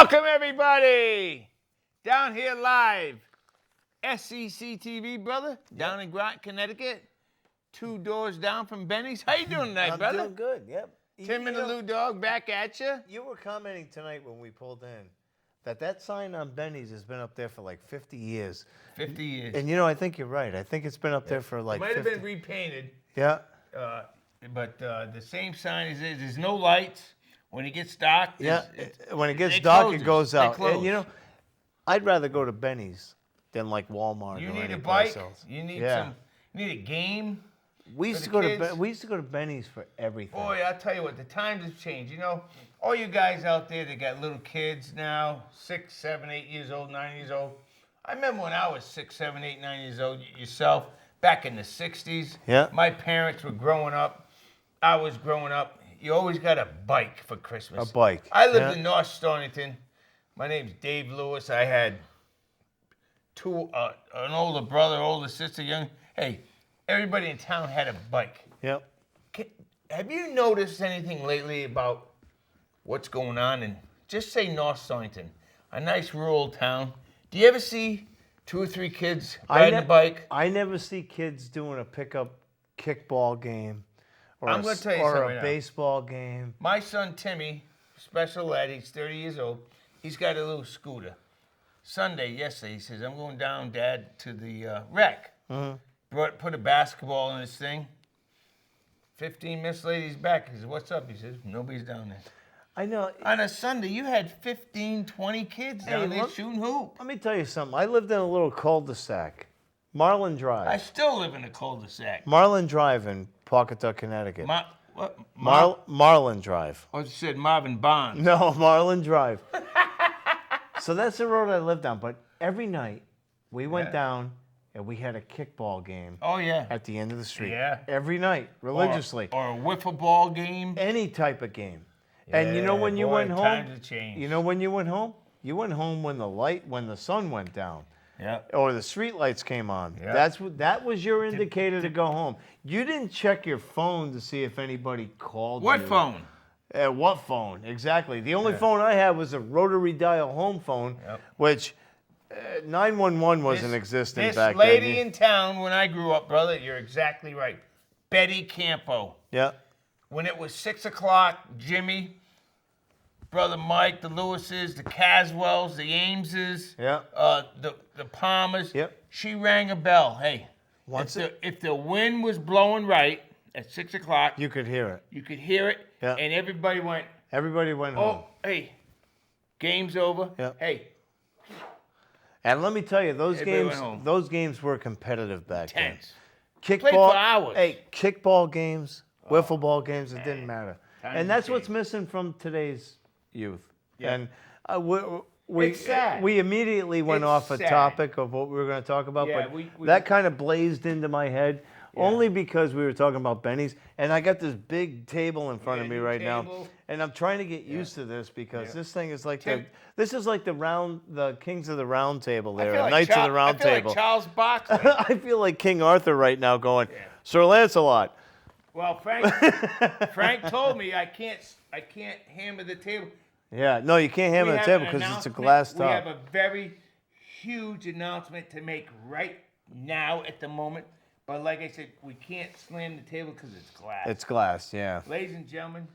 Welcome, everybody. Down here live. SEC TV, brother. Down in Groton, Connecticut. 2 doors down from Benny's. How you doing tonight, brother? I'm doing good, yep. Tim and the Lew Dog back at you. You were commenting tonight when we pulled in that sign on Benny's has been up there for like 50 years. 50 years. And, you know, I think you're right. I think it's been up there for like It might 50. have been repainted. Yeah. But the same sign is there's no lights. When it gets dark, when it gets dark, closes. it goes They out. close. And, you know, I'd rather go to Benny's than like Walmart You or need a anyplace bike. else. You need Yeah. You need a game. We used for to the go kids. to we used to go to Benny's for everything. Boy, I'll tell you what, the times have changed. You know, all you guys out there that got little kids now, 6, 7, 8 years old, 9 years old. I remember when I was 6, 7, 8, 9 years old yourself, back in the 60s. Yeah. My parents were growing up. I was growing up. You always got a bike for Christmas. A bike. I lived Yeah. in North Stonington. My name's Dave Lewis. I had an older brother, older sister, young. Hey, everybody in town had a bike. Yep. Have you noticed anything lately about what's going on in, just say North Stonington, a nice rural town? Do you ever see 2 or 3 kids riding a bike? I never see kids doing a pickup kickball game or I'm gonna tell you or something a right now. baseball game. My son Timmy, special ed, he's 30 years old. He's got a little scooter. Yesterday, he says, I'm going down, Dad, to the rec. Mm-hmm. Put a basketball in this thing. 15 minutes later, he's back. He says, what's up? He says, nobody's down there. I know. On a Sunday, you had 15, 20 kids down there shooting hoop. Let me tell you something. I lived in a little cul-de-sac, Marlin Drive. I still live in a cul-de-sac. Marlin Drive in Pawcatuck, Connecticut. What? Marlin Drive. Oh, you said Marvin Bonds. No, Marlin Drive. So that's the road I lived on. But every night, we went down and we had a kickball game Oh, yeah. at the end of the street. Yeah. Every night, religiously. Or a wiffle ball game. Any type of game. And you know when you went home? Times have changed. You know when you went home? You went home when the sun went down. Yeah. Or the street lights came on. Yeah. That was your indicator to go home. You didn't check your phone to see if anybody called What you. phone? What phone? Exactly. The only phone I had was a rotary dial home phone, which 911 wasn't existent back then. This lady in town, when I grew up, brother, you're exactly right. Betty Campo. Yeah. When it was 6 o'clock, Jimmy, Brother Mike, the Lewises, the Caswells, the Ameses, the Palmers. Yep. She rang a bell. Hey, if the wind was blowing right at 6 o'clock, You could hear it. you could hear it, Yeah. and everybody went, Everybody went home. oh, hey, game's over. Yep. Hey, And let me tell you, Everybody went home. those games were competitive back tense. then. Played for hours. Hey, kickball games, wiffle ball games, it didn't matter. Times And that's have what's changed. missing from today's youth. Yeah. And It's sad. we immediately went It's off a sad. topic of what we were going to talk about, Yeah, but we- that kind of blazed into my head only because we were talking about Benny's, and I got this big table in front of me new right now, table. and I'm trying to get used to this because this thing is like Tim- this is like the Kings of the Round Table I there, feel like Knights of Char- the Round I feel Table. like Charles Barkley. I feel like King Arthur right now going, Sir Lancelot. Well, Frank told me I can't hammer the table. Yeah, no, you can't hammer We the have table an because it's a announcement. glass We top. have a very huge announcement to make right now at the moment. But like I said, we can't slam the table because it's glass. It's glass, yeah. Ladies and gentlemen,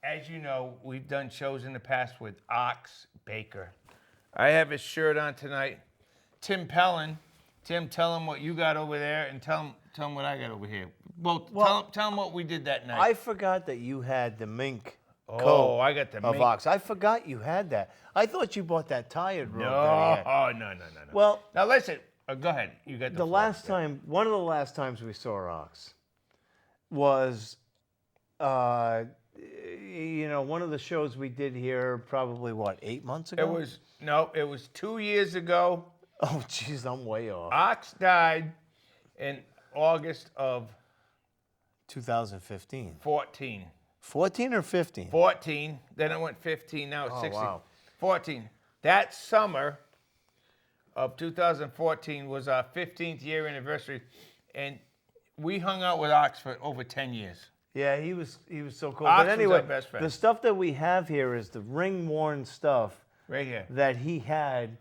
as you know, we've done shows in the past with Ox Baker. I have his shirt on tonight. Tim Pellin. Tim, tell him what you got over there and tell him what I got over here. Well, tell him what we did that night. I forgot that you had the mink Oh, coat I got the of mink. Ox. I forgot you had that. I thought you bought that tired robe. No. Well, Now listen. Go ahead. You got the the floor. last time, one of the last times we saw Ox was, one of the shows we did here probably, 8 months ago? It was 2 years ago. Oh, jeez, I'm way off. Ox died in August of 2015. 14. 14 or 15? 14. Then it went 15. Now it's 16. wow. 14. That summer of 2014 was our 15th year anniversary, and we hung out with Ox for over 10 years. Yeah, he was so cool. Ox But was anyway, our best friend. the stuff that we have here is the ring-worn stuff Right here. that he had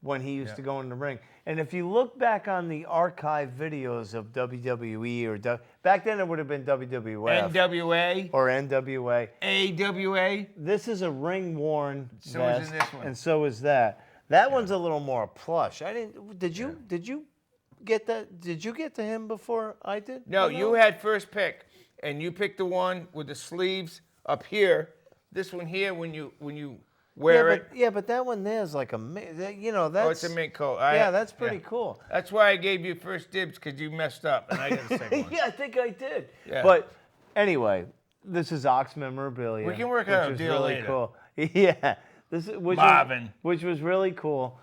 when he used to go in the ring. And if you look back on the archive videos of WWE back then it would have been WWF NWA. or NWA. AWA. This is a ring-worn So vest, is this one. and so is that. That one's a little more plush. I didn't. Did you get that? Did you get to him before I did? No, you had first pick, and you picked the one with the sleeves up here. This one here, when you wear it. But that one there is like that's. Oh, it's a mink coat. That's pretty cool. That's why I gave you first dibs, because you messed up, and I got the second one. Yeah, I think I did. Yeah. But anyway, this is Ox memorabilia. We can work out a deal really later. cool. Yeah, Marvin. which was really cool.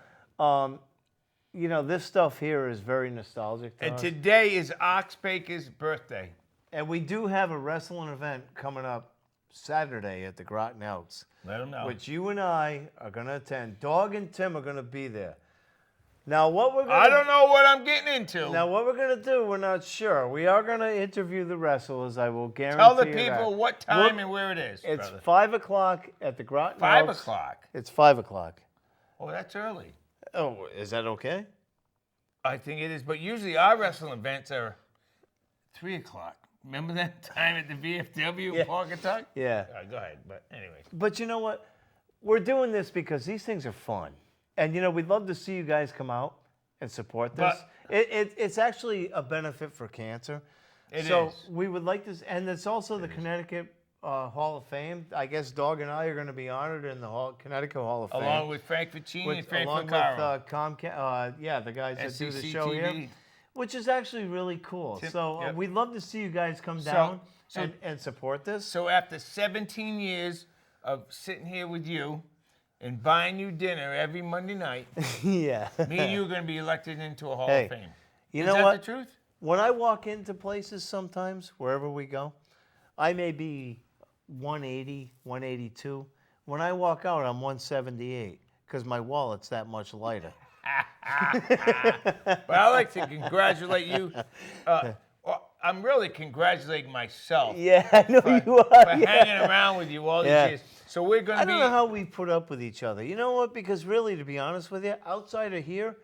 This stuff here is very nostalgic to And us. today is Ox Baker's birthday. And we do have a wrestling event coming up Saturday at the Groton Elks, Let him know. which you and I are going to attend. Dog and Tim are going to be there. Now, what we're going I don't know what I'm getting into. Now, what we're going to do, we're not sure. We are going to interview the wrestlers. I will guarantee Tell the you people that. what time and where it is. It's brother. 5 o'clock at the Groton 5 Elks. o'clock. It's 5 o'clock. Oh, that's early. Oh, is that okay? I think it is, but usually our wrestling events are 3 o'clock. Remember that time at the VFW in Pawcatuck? Yeah. Go ahead, but anyways. But you know what? We're doing this because these things are fun. And, we'd love to see you guys come out and support this. It's actually a benefit for cancer. So we would like this. And it's also the Connecticut Hall of Fame. I guess Dog and I are going to be honored in the Connecticut Hall of Fame. Along with Frank Ficini and Frank along Vaccaro. with Comcast, the guys that do the show SCCTV. here, which is actually really cool. So yep. we'd love to see you guys come down so- and support this. So after 17 years of sitting here with you and buying you dinner every Monday night, Yeah. me and you are going to be elected into a Hall Hey, of Fame. You Is know that what? the truth? When I walk into places sometimes, wherever we go, I may be 180, 182. When I walk out, I'm 178 because my wallet's that much lighter. But I'd like to congratulate you. Well, I'm really congratulating myself Yeah, I know you for are. hanging around with you all these Yeah. years. So we're going I to be... don't know how we put up with each other. You know what? Because really, to be honest with you, outside of here,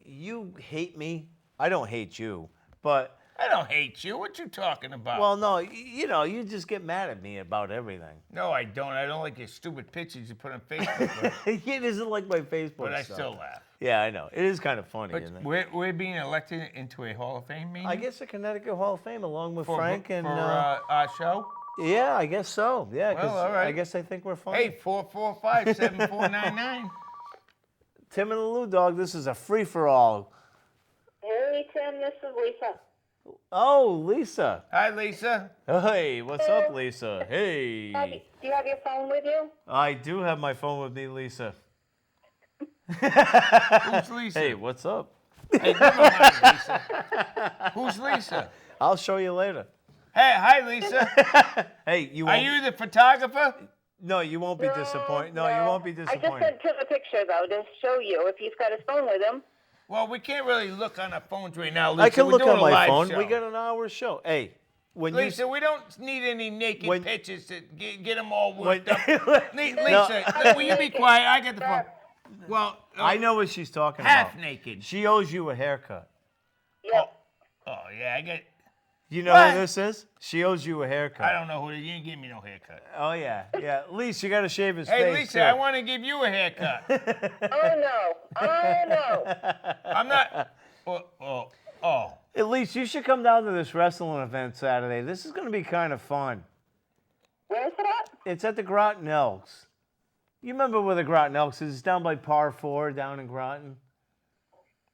you hate me. I don't hate you, but I don't hate you. What you talking about? well, no, you just get mad at me about everything. No, I don't. I don't like your stupid pictures you put on Facebook. But, It isn't like my Facebook but I stuff. still laugh. Yeah, I know. It is kind of funny, But isn't it? we're being elected into a Hall of Fame, meeting? I guess the Connecticut Hall of Fame, along with for, Frank and for our show. yeah, I guess so. Yeah, because Well, all right. I guess I think we're fine. Hey, 445-7499. Tim and the Lew Dog, this is a free for all. Hey, Tim, this is Lisa. Oh, Lisa. Hi, Lisa. Hey, what's up, Lisa? Hey. Do you have your phone with you? I do have my phone with me, Lisa. Who's Lisa? Hey, what's up? Hey, never mind, Lisa. Who's Lisa? I'll show you later. Hey, hi, Lisa. Hey, you Are won't. you the photographer? No, you won't be disappointed. No, you won't be I just disappointed. sent him a picture, though, to show you if he's got his phone with him. Well, we can't really look on our phones right now, Lisa. I can We're look doing on a my live phone. show. We got an hour show. Hey, when Lisa, we don't need any naked When- pictures to get them all when, worked up. Lisa, will you be quiet? I got the phone. Well, I know what she's talking half about. naked. She owes you a haircut. Yep. Oh, yeah, I got... You know What? who this is? She owes you a haircut. I don't know who it is. You didn't give me no haircut. Oh yeah, yeah. Lisa, you got to shave his Hey, face. Lisa, too. I want to give you a haircut. Oh, no. Oh, no. I'm not... Oh. At least you should come down to this wrestling event Saturday. This is going to be kind of fun. Where's it at? It's at the Groton Elks. You remember where the Groton Elks is? It's down by Par 4 down in Groton.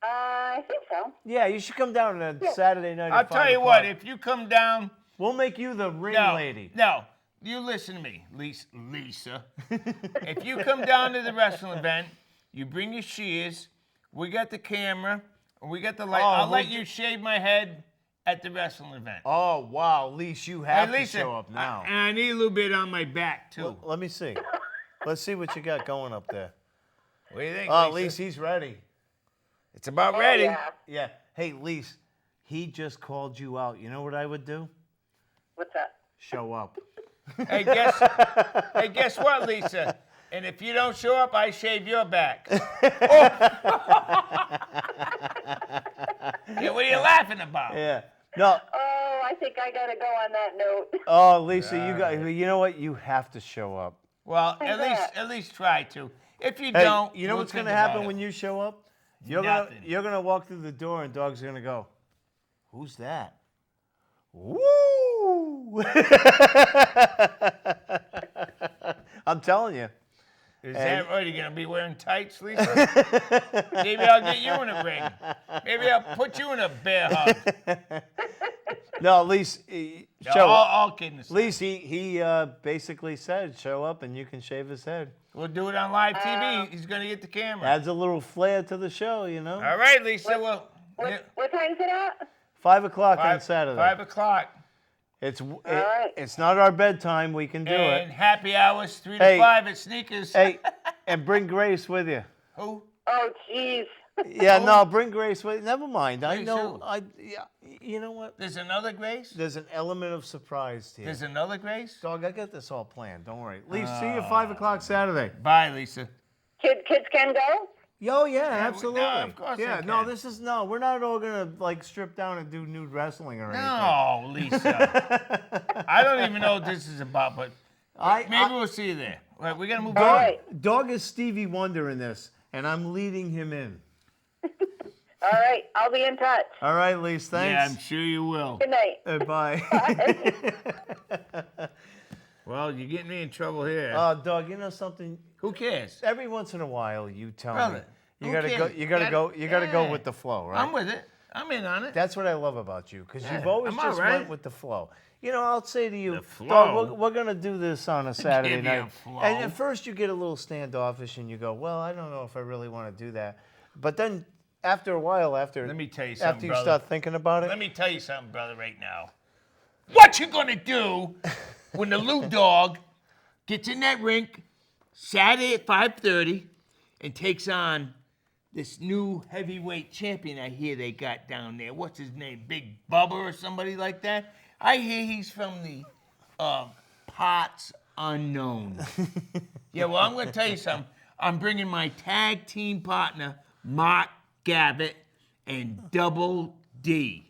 I think so. Yeah, you should come down on Saturday night. I'll at tell 5 you what, o'clock. if you come down... We'll make you the ring No, lady. no, you listen to me, Lisa. If you come down to the wrestling event, you bring your shears, we got the camera, and we got the light. Oh, I'll we'll let you shave my head at the wrestling event. Oh wow, Lisa, you have Hey, Lisa, to show up now. and I need a little bit on my back, too. Let me see. Let's see what you got going up there. What do you think, Oh, Lisa? Lisa, he's ready. It's about Oh, ready. yeah. Yeah. Hey, Lisa, he just called you out. You know what I would do? What's that? show up. Hey, guess what, Lisa? And if you don't show up, I shave your back. Yeah, what are you laughing about? Yeah. No. Oh, I think I gotta go on that note. Oh, Lisa, you know what? You have to show up. Well, Like at least try to. If you Hey, don't, you know we'll what's going think to about happen it. when you show up? You're Nothing. gonna walk through the door and Dog's gonna go, "Who's that?" Woo! I'm telling you. Is that right? You're gonna be wearing tights, Lisa? Maybe I'll get you in a ring. Maybe I'll put you in a bear hug. No, at least show up. All kidding aside. At least he basically said, "Show up and you can shave his head." We'll do it on live TV. He's gonna get the camera. Adds a little flair to the show, you know. All right, Lisa. Well, What time's it at? 5 o'clock on Saturday. 5 o'clock. right. It's not our bedtime. We can do And it. happy hours 3 Hey. to 5 at Sneakers. Hey, and bring Grace with you. Who? Oh, jeez. Yeah, no, bring Grace with you. Never mind. I Grace know. who? You know what? There's another Grace? There's an element of surprise here. There's another Grace? Dog, I got this all planned. Don't worry. Lee, see you at 5 o'clock Saturday. Bye, Lisa. Kids can go? Yo, yeah, no, absolutely. of course Yeah, they no, can. we're not all gonna like strip down and do nude wrestling or anything. No, Lisa. I don't even know what this is about, but maybe we'll see you there. All right, we got to move All on. right. Dog is Stevie Wonder in this, and I'm leading him in. All right. I'll be in touch. All right, Lise, Yeah, I'm thanks. sure you will. Good night. Bye. Well, you're getting me in trouble here. Dog, you know something? Who cares? Every once in a while, you tell me. Brother, You who gotta go. cares? You gotta go. You gotta go with the flow, right? I'm with it. I'm in on it. That's what I love about you, because you've Yeah, always I'm all just right. went with the flow. You know, I'll say to you, The flow? Dog, we're gonna do this on a Saturday Give me a night, flow. and at first you get a little standoffish, and you go, "Well, I don't know if I really want to do that," but then after a while, Let me tell you something, after you brother. start thinking about it, Let me tell you something, brother, right now. What you gonna do when the Lew Dog gets in that rink Saturday at 5:30 and takes on this new heavyweight champion I hear they got down there? What's his name? Big Bubba or somebody like that? I hear he's from the Pots Unknown. Yeah, well, I'm gonna tell you something. I'm bringing my tag team partner, Mark Gavitt, and Double D.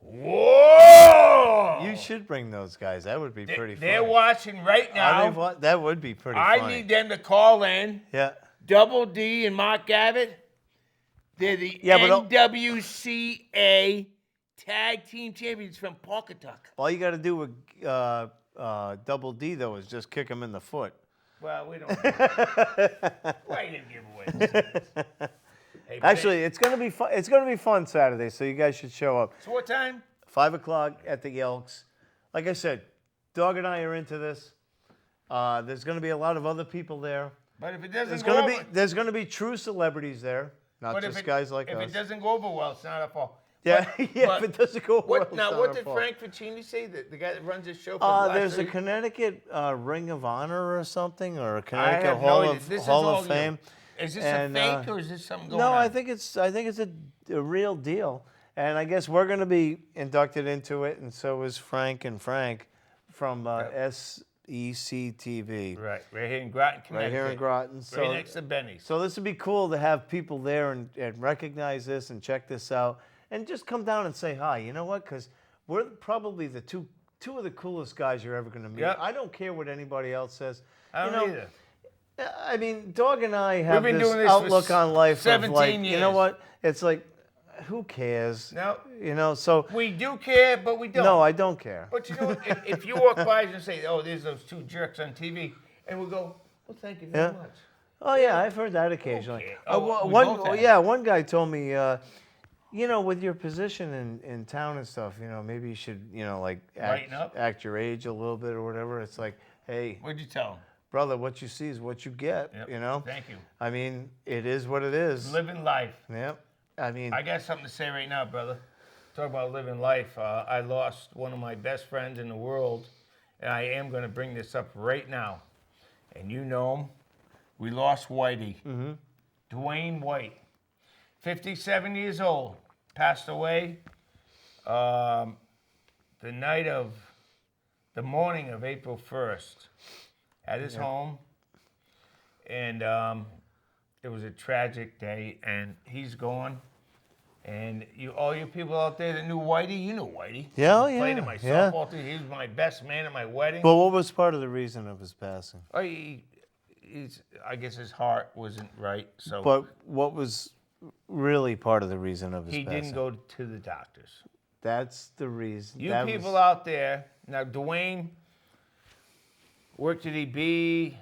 Whoa! you should bring those guys. That would be pretty funny. They're watching right now. That would be pretty I funny. need them to call in. Yeah. Double D and Mark Gavitt. They're the but- NWCA tag team champions from Pawcatuck. All you got to do with Double D though is just kick him in the foot. Well, we don't. Why didn't give away the secrets? Hey, Actually, it's gonna be fun. It's gonna be fun Saturday, so you guys should show up. so what time? 5 o'clock at the Elks. Like I said, Dog and I are into this. There's gonna be a lot of other people there. But if it doesn't There's go gonna over, be true celebrities there, not but just if guys like if us. it doesn't go over well, it's not our fault. Yeah, yeah. but if it doesn't go well, What, it's now, not what our did fault. Frank Ficini say? The guy that runs this show for the last There's a 30 Connecticut Ring of Honor or something, or a I Connecticut have no Hall idea. of This is Hall all of you. Fame. Is this And, a fake or is this something going No, on? I think it's a real deal, and I guess we're going to be inducted into it, and so is Frank and Frank from SEC-TV, Right here in Groton, Connecticut. right here in Groton. Right next to Benny's. So this would be cool to have people there and recognize this and check this out, and just come down and say hi. You know what? Because we're probably the two of the coolest guys you're ever going to meet. Yep. I don't care what anybody else says. I don't either. I mean, Dog and I have been this doing this for outlook on life 17 of like, you know years. what? It's like, who cares? No. You know, so We do care, but we don't. no, I don't care. But you know what? If you walk by and say, oh, there's those two jerks on TV, and we'll go, well, thank you very Yeah. much. Oh yeah, I've heard that occasionally. Okay. Oh, we one, both have. yeah, one guy told me, you know, with your position in town and stuff, you know, maybe you should, you know, like Lighten up. act your age a little bit or whatever. It's like, hey, What'd you tell him? brother, what you see is what you get. Yep. You know. Thank you. I mean, it is what it is. Living life. Yep. I mean, I got something to say right now, brother. Talk about living life. I lost one of my best friends in the world, and I am going to bring this up right now. And you know him. We lost Whitey. Mm-hmm. Dwayne White, 57 years old, passed away the night of the morning of April 1st at his home. And it was a tragic day, and he's gone. And all you people out there that knew Whitey, you knew Whitey. Yeah, He played yeah, in my yeah. softball team. He was my best man at my wedding. But what was part of the reason of his passing? Oh, I guess his heart wasn't right. So But what was really part of the reason of his he passing? didn't go to the doctors. That's the reason. You people out there, now Dwayne worked at EB, he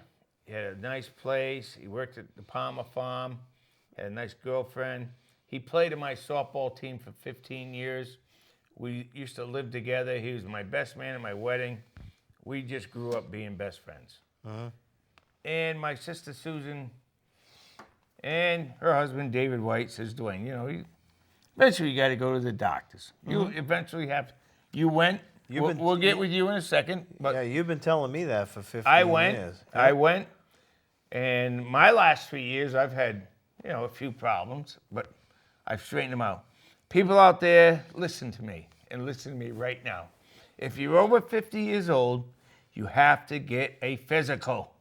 had a nice place, he worked at the Palmer Farm, had a nice girlfriend. He played in my softball team for 15 years. We used to live together. He was my best man at my wedding. We just grew up being best friends. And my sister Susan and her husband David White says, Dwayne, eventually you got to go to the doctors. You eventually have. You went. We'll get with you in a second. But yeah, you've been telling me that for 15 years. I went, and my last 3 years I've had a few problems, but I've straightened them out. People out there, listen to me, and listen to me right now. If you're over 50 years old, you have to get a physical,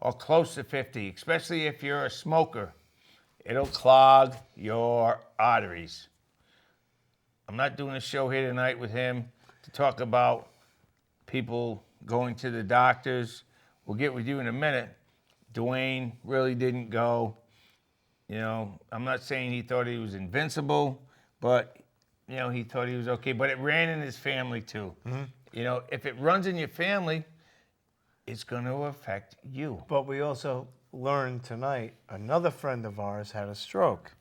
or close to 50, especially if you're a smoker. It'll clog your arteries. I'm not doing a show here tonight with him to talk about people going to the doctors. We'll get with you in a minute. Dwayne really didn't go. I'm not saying he thought he was invincible, but, he thought he was okay. But it ran in his family, too. If it runs in your family, it's going to affect you. But we also learned tonight another friend of ours had a stroke.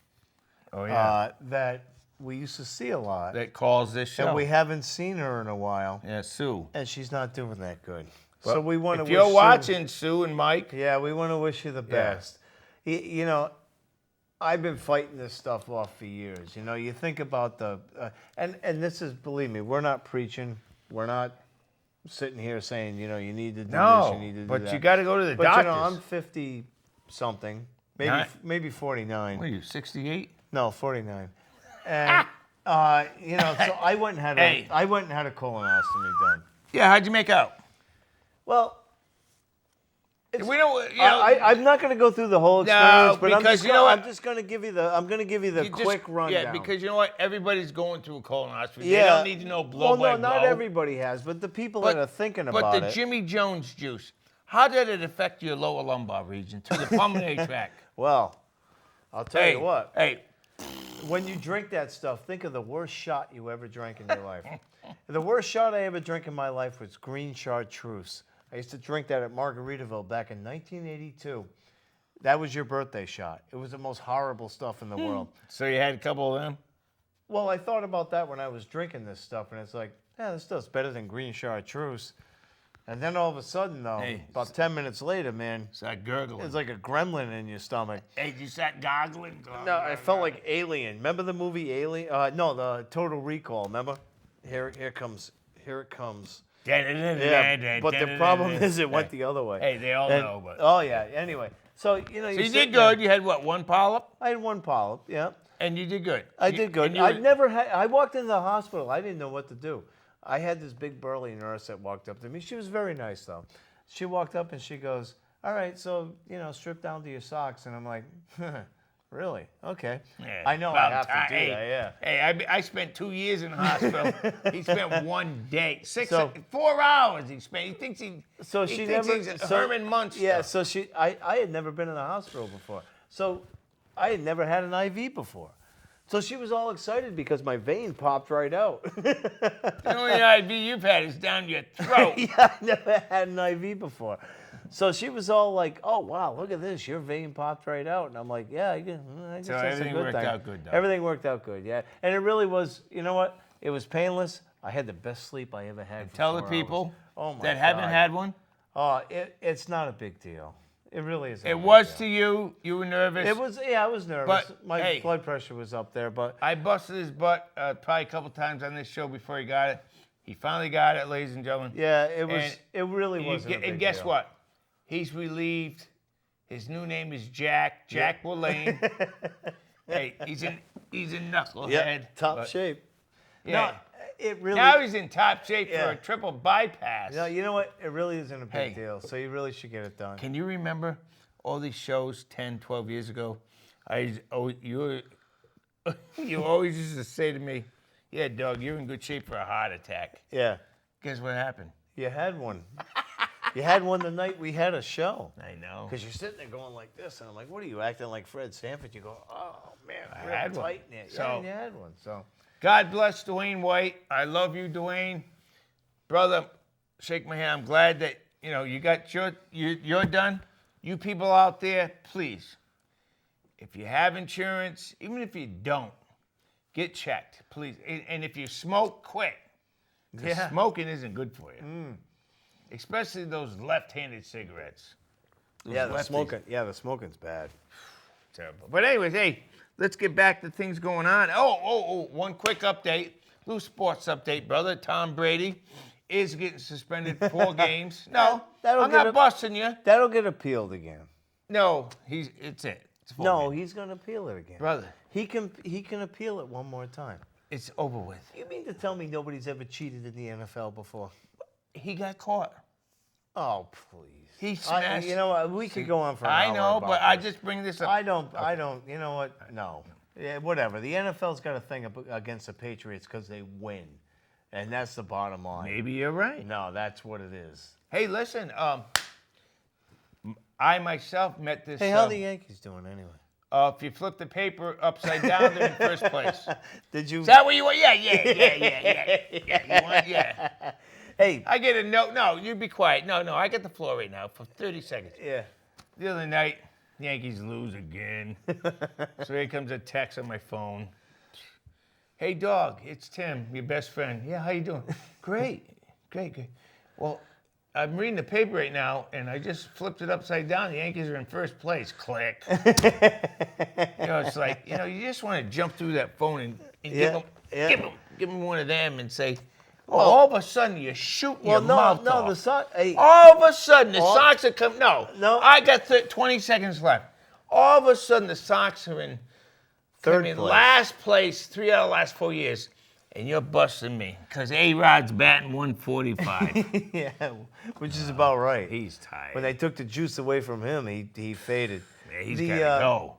Oh, yeah. That we used to see a lot. That calls this show. And we haven't seen her in a while. Yeah, Sue. And she's not doing that good. Well, so we want to if wish you're watching, Sue and Mike. Yeah, we want to wish you the best. I've been fighting this stuff off for years. You think about and this is, believe me, we're not preaching. We're not sitting here saying, you need to do this, you need to do that. But you got to go to the but doctors. I'm 50-something, maybe 49. What are you, 68? No, 49. And so I went and had a colonoscopy done. Yeah, how'd you make out? Well, We don't. I'm not going to go through the whole experience, but I'm just going to give you the quick rundown. Yeah, because you know what? Everybody's going through a colonoscopy. Yeah. They don't need to know blow by blow. Not everybody has, but the people that are thinking about it. But the Jimmy Jones juice, how did it affect your lower lumbar region to the pulmonary tract? Well, I'll tell you what. Hey, when you drink that stuff, think of the worst shot you ever drank in your life. The worst shot I ever drank in my life was green chartreuse. I used to drink that at Margaritaville back in 1982. That was your birthday shot. It was the most horrible stuff in the world. So you had a couple of them? Well, I thought about that when I was drinking this stuff, and it's like, this stuff's better than green chartreuse. And then all of a sudden, though, about 10 minutes later, man, Start gurgling. it's like a gremlin in your stomach. Hey, you start goggling? No, I felt like Alien. Remember the movie Alien? No, the Total Recall. Remember? Here it comes. Yeah, but the problem is it went the other way. Hey, they all know, but. Oh, yeah. Anyway, so, So you did good. You had what, one polyp? I had one polyp, yeah. And you did good. I did good. I walked into the hospital. I didn't know what to do. I had this big burly nurse that walked up to me. She was very nice, though. She walked up and she goes, all right, so, strip down to your socks. And I'm like, really? Okay. Yeah, I know I have to do that, yeah. Hey, I spent 2 years in the hospital. He spent 1 day. 4 hours he spent. He thinks he's Herman Munster. Yeah, so I had never been in the hospital before. So I had never had an IV before. So she was all excited because my vein popped right out. The only IV you've had is down your throat. Yeah, I never had an IV before. So she was all like, oh, wow, look at this. Your vein popped right out. And I'm like, yeah, I guess that's a good thing. So everything worked out good, though. Everything worked out good, yeah. And it really was, you know what? It was painless. I had the best sleep I ever had for Tell 4 the people hours. that haven't had one. It's not a big deal. It really isn't. It was to you. You were nervous. It was, yeah, I was nervous. But, my blood pressure was up there, but. I busted his butt probably a couple times on this show before he got it. He finally got it, ladies and gentlemen. Yeah, it was. It really wasn't a big And guess deal. what? He's relieved. His new name is Jack. Jack Willane. Hey, he's a knucklehead. Yeah, top shape. Yeah. No, it really. Now he's in top shape for Yeah. a triple bypass. No, you know what? It really isn't a big Hey. deal. So you really should get it done. Can you remember all these shows 10, 12 years ago? You always used to say to me, yeah, Doug, you're in good shape for a heart attack. Yeah. Guess what happened? You had one. You had one the night we had a show. I know. Because you're sitting there going like this, and I'm like, what are you acting like Fred Sanford? You go, oh, man, I real had one. tight in it. So- Yeah, you had one. So, God bless Dwayne White. I love you, Dwayne. Brother, shake my hand. I'm glad that, you got you're done. You people out there, please, if you have insurance, even if you don't, get checked, please. And if you smoke, quit. 'Cause Yeah. smoking isn't good for you. Especially those left-handed cigarettes. Those yeah, the lefties. smoking's bad. Terrible. But anyways, hey, let's get back to things going on. Oh, one quick update. Little sports update, brother. Tom Brady is getting suspended 4 games. No, That'll I'm get not busting you. That'll get appealed again. No, it's it. It's 4 No, games. he's going to appeal it again. Brother, He can appeal it one more time. it's over with. You mean to tell me nobody's ever cheated in the NFL before? He got caught. Oh, please. He smashed. You know what? We could go on for an I hour know, about but I this. just bring this up. I don't. You know what? No. Yeah, whatever. The NFL's got a thing against the Patriots because they win, and that's the bottom line. Maybe you're right. No, that's what it is. Hey, listen. I myself met this. Hey, how are the Yankees doing anyway? If you flip the paper upside down, they're in first place. Did you? Is that what you want? Yeah. You want? Yeah. Hey. I get a note. No, you be quiet. No, I get the floor right now for 30 seconds. Yeah. The other night, Yankees lose again. So here comes a text on my phone. Hey, dog, it's Tim, your best friend. Yeah, how you doing? Great. Well, I'm reading the paper right now, and I just flipped it upside down. The Yankees are in first place. Click. It's like, you just want to jump through that phone and give them one of them and say, all of a sudden you're shooting your mouth off. the Sox. Hey, All of a sudden the Sox are coming. No, I got 20 seconds left. All of a sudden the Sox are in third place. Last place, 3 out of the last 4 years. And you're busting me because A-Rod's batting 145. Yeah, which is about right. He's tired. When they took the juice away from him, he faded. Yeah, he's got to go.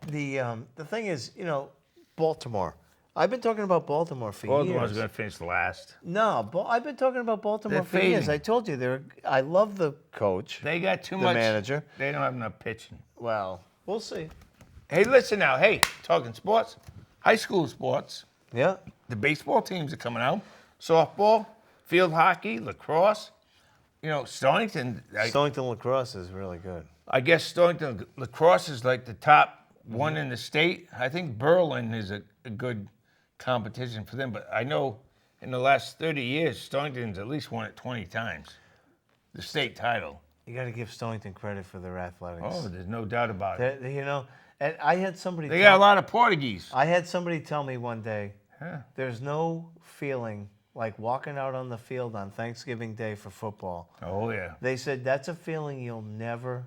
The thing is, Baltimore. I've been talking about Baltimore for Baltimore's years. going to finish last. No, I've been talking about Baltimore They're for years. fading. I told you I love the coach. They got too the much. manager. They don't have enough pitching. Well, we'll see. Hey, listen now. Hey, talking sports, high school sports. Yeah. The baseball teams are coming out. Softball, field hockey, lacrosse. Stonington. Stonington lacrosse is really good. I guess Stonington lacrosse is like the top one in the state. I think Berlin is a good competition for them. But I know in the last 30 years, Stonington's at least won it 20 times. The state title. You got to give Stonington credit for their athletics. Oh, there's no doubt about it. And I had somebody. They got a lot of Portuguese. I had somebody tell me one day, Huh. there's no feeling like walking out on the field on Thanksgiving Day for football. Oh, yeah. They said that's a feeling you'll never,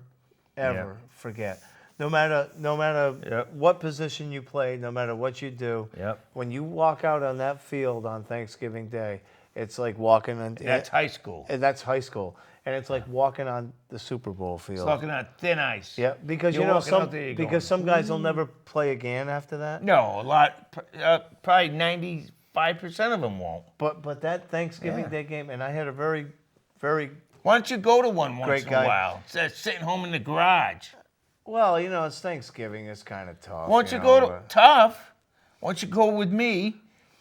ever forget. No matter what position you play, no matter what you do, when you walk out on that field on Thanksgiving Day, it's like walking on. That's high school. And that's high school, and it's like walking on the Super Bowl field. It's walking on thin ice. Yeah, because You're walking out there, you're going, some guys will never play again after that. No, a lot. Probably 95% of them won't. But that Thanksgiving Day game, and I had a very, very Why don't you go to one once Great in guy. a while? Instead of sitting home in the garage. well, it's Thanksgiving. It's kind of tough. Why don't you go to tough? Why don't you go with me,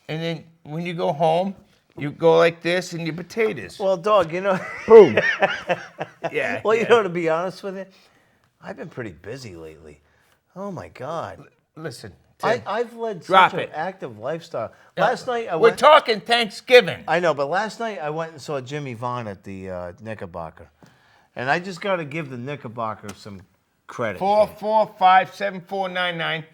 and then when you go home, you go like this and your potatoes. Well, dog, Boom. Yeah. Well, to be honest with you, I've been pretty busy lately. Oh my God. Listen, Tim, I've led Drop such it. an active lifestyle. Last night we're talking Thanksgiving. I know, but last night I went and saw Jimmy Vaughn at the Knickerbocker, and I just got to give the Knickerbocker some credit. 445-7499.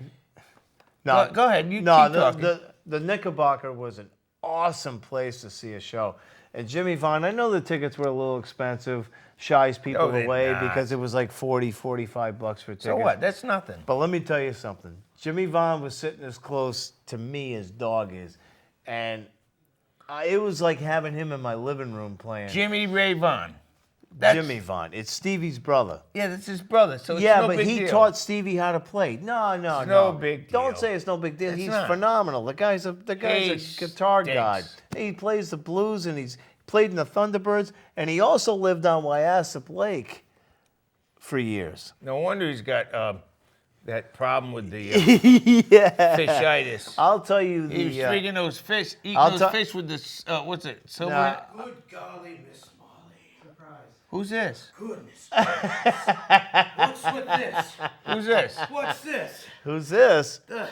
No, Go ahead. You no, keep talking. the Knickerbocker was an awesome place to see a show. And Jimmy Vaughn, I know the tickets were a little expensive, shies people they're away not. because it was like $40, $45 for tickets. So what? That's nothing. But let me tell you something. Jimmy Vaughn was sitting as close to me as Dog is. And It was like having him in my living room playing. Jimmy Ray Vaughan. That's, Jimmy Vaughn. It's Stevie's brother. Yeah, that's his brother. So it's Yeah, no but big he deal. taught Stevie how to play. No. no big deal. Don't say it's no big deal. It's He's not. phenomenal. The guy's a guitar god. stinks. He plays the blues and he's played in the Thunderbirds, and he also lived on Wyasip Lake for years. No wonder he's got that problem with the Yeah. fishitis. I'll tell you He was the. freaking those fish, eating I'll those tell- fish with the, what's it, silver? Nah. Good golly, Miss Molly. Surprise. Who's this? Goodness. What's with this? Who's this? What's this? Who's this? The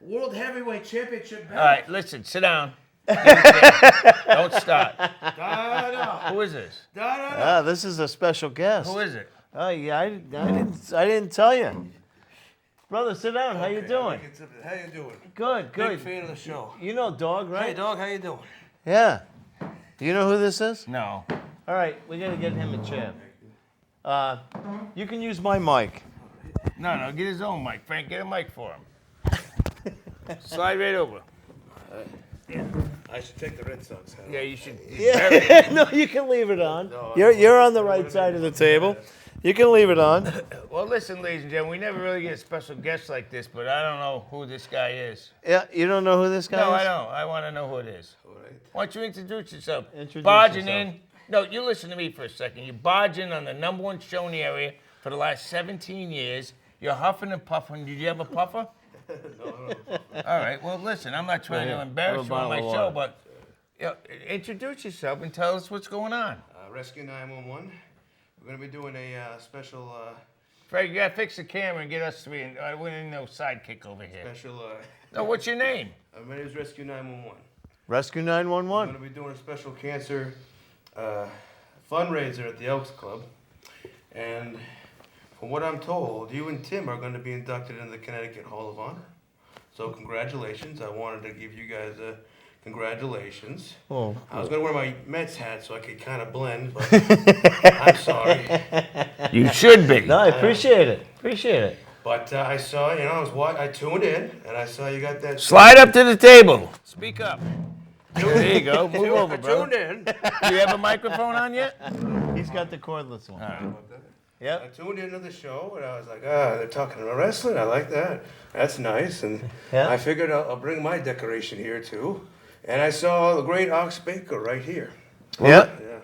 World Heavyweight Championship belt. All right, listen, sit down. Don't start. Da-da. Who is this? Da-da-da. This is a special guest. Who is it? Oh yeah, I didn't tell you. Brother, sit down. How you doing? How you doing? Good, Big good. fan of the show. You know Dog, right? Hey, dog, how you doing? Yeah. Do you know who this is? No. All right, we gotta get him a chair. You can use my mic. No, get his own mic. Frank, get a mic for him. Slide right over. I should take the Red Sox hat. Yeah, you should. Yeah. No, you can leave it on. You're on the right side of the table. You can leave it on. Well, listen, ladies and gentlemen, we never really get a special guest like this, but I don't know who this guy is. Yeah, you don't know who this guy No, is? I don't. I want to know who it is. All right. Why don't you introduce yourself? Introduce Barging yourself. in. No, you listen to me for a second. You're barging on the #1 show in the area for the last 17 years. You're huffing and puffing. Did you have a puffer? No. All right. Well, listen, I'm not trying to Have embarrass a you on my bottle of show, water. but introduce yourself and tell us what's going on. Rescue 911. We're going to be doing a special, Frank, you got to fix the camera and get us three. And we need no sidekick over here. No, what's your name? my name is Rescue 911. Rescue I'm 911. going to be doing a special cancer fundraiser at the Elks Club. And from what I'm told, you and Tim are going to be inducted into the Connecticut Hall of Honor. So congratulations. I wanted to give you guys a congratulations. Oh, I was going to wear my Mets hat so I could kind of blend, but I'm sorry. You should be. no, I appreciate it. Appreciate it. But I saw, I tuned in and I saw you got that. Slide up to the table. Speak up. There you go. Move over, I brother. tuned in. Do you have a microphone on yet? He's got the cordless one. All right. I Yep. tuned into the show and I was like, they're talking about wrestling. I like that. That's nice. And Yeah. I figured I'll bring my decoration here too. And I saw the great Ox Baker right here. Yep. Yeah.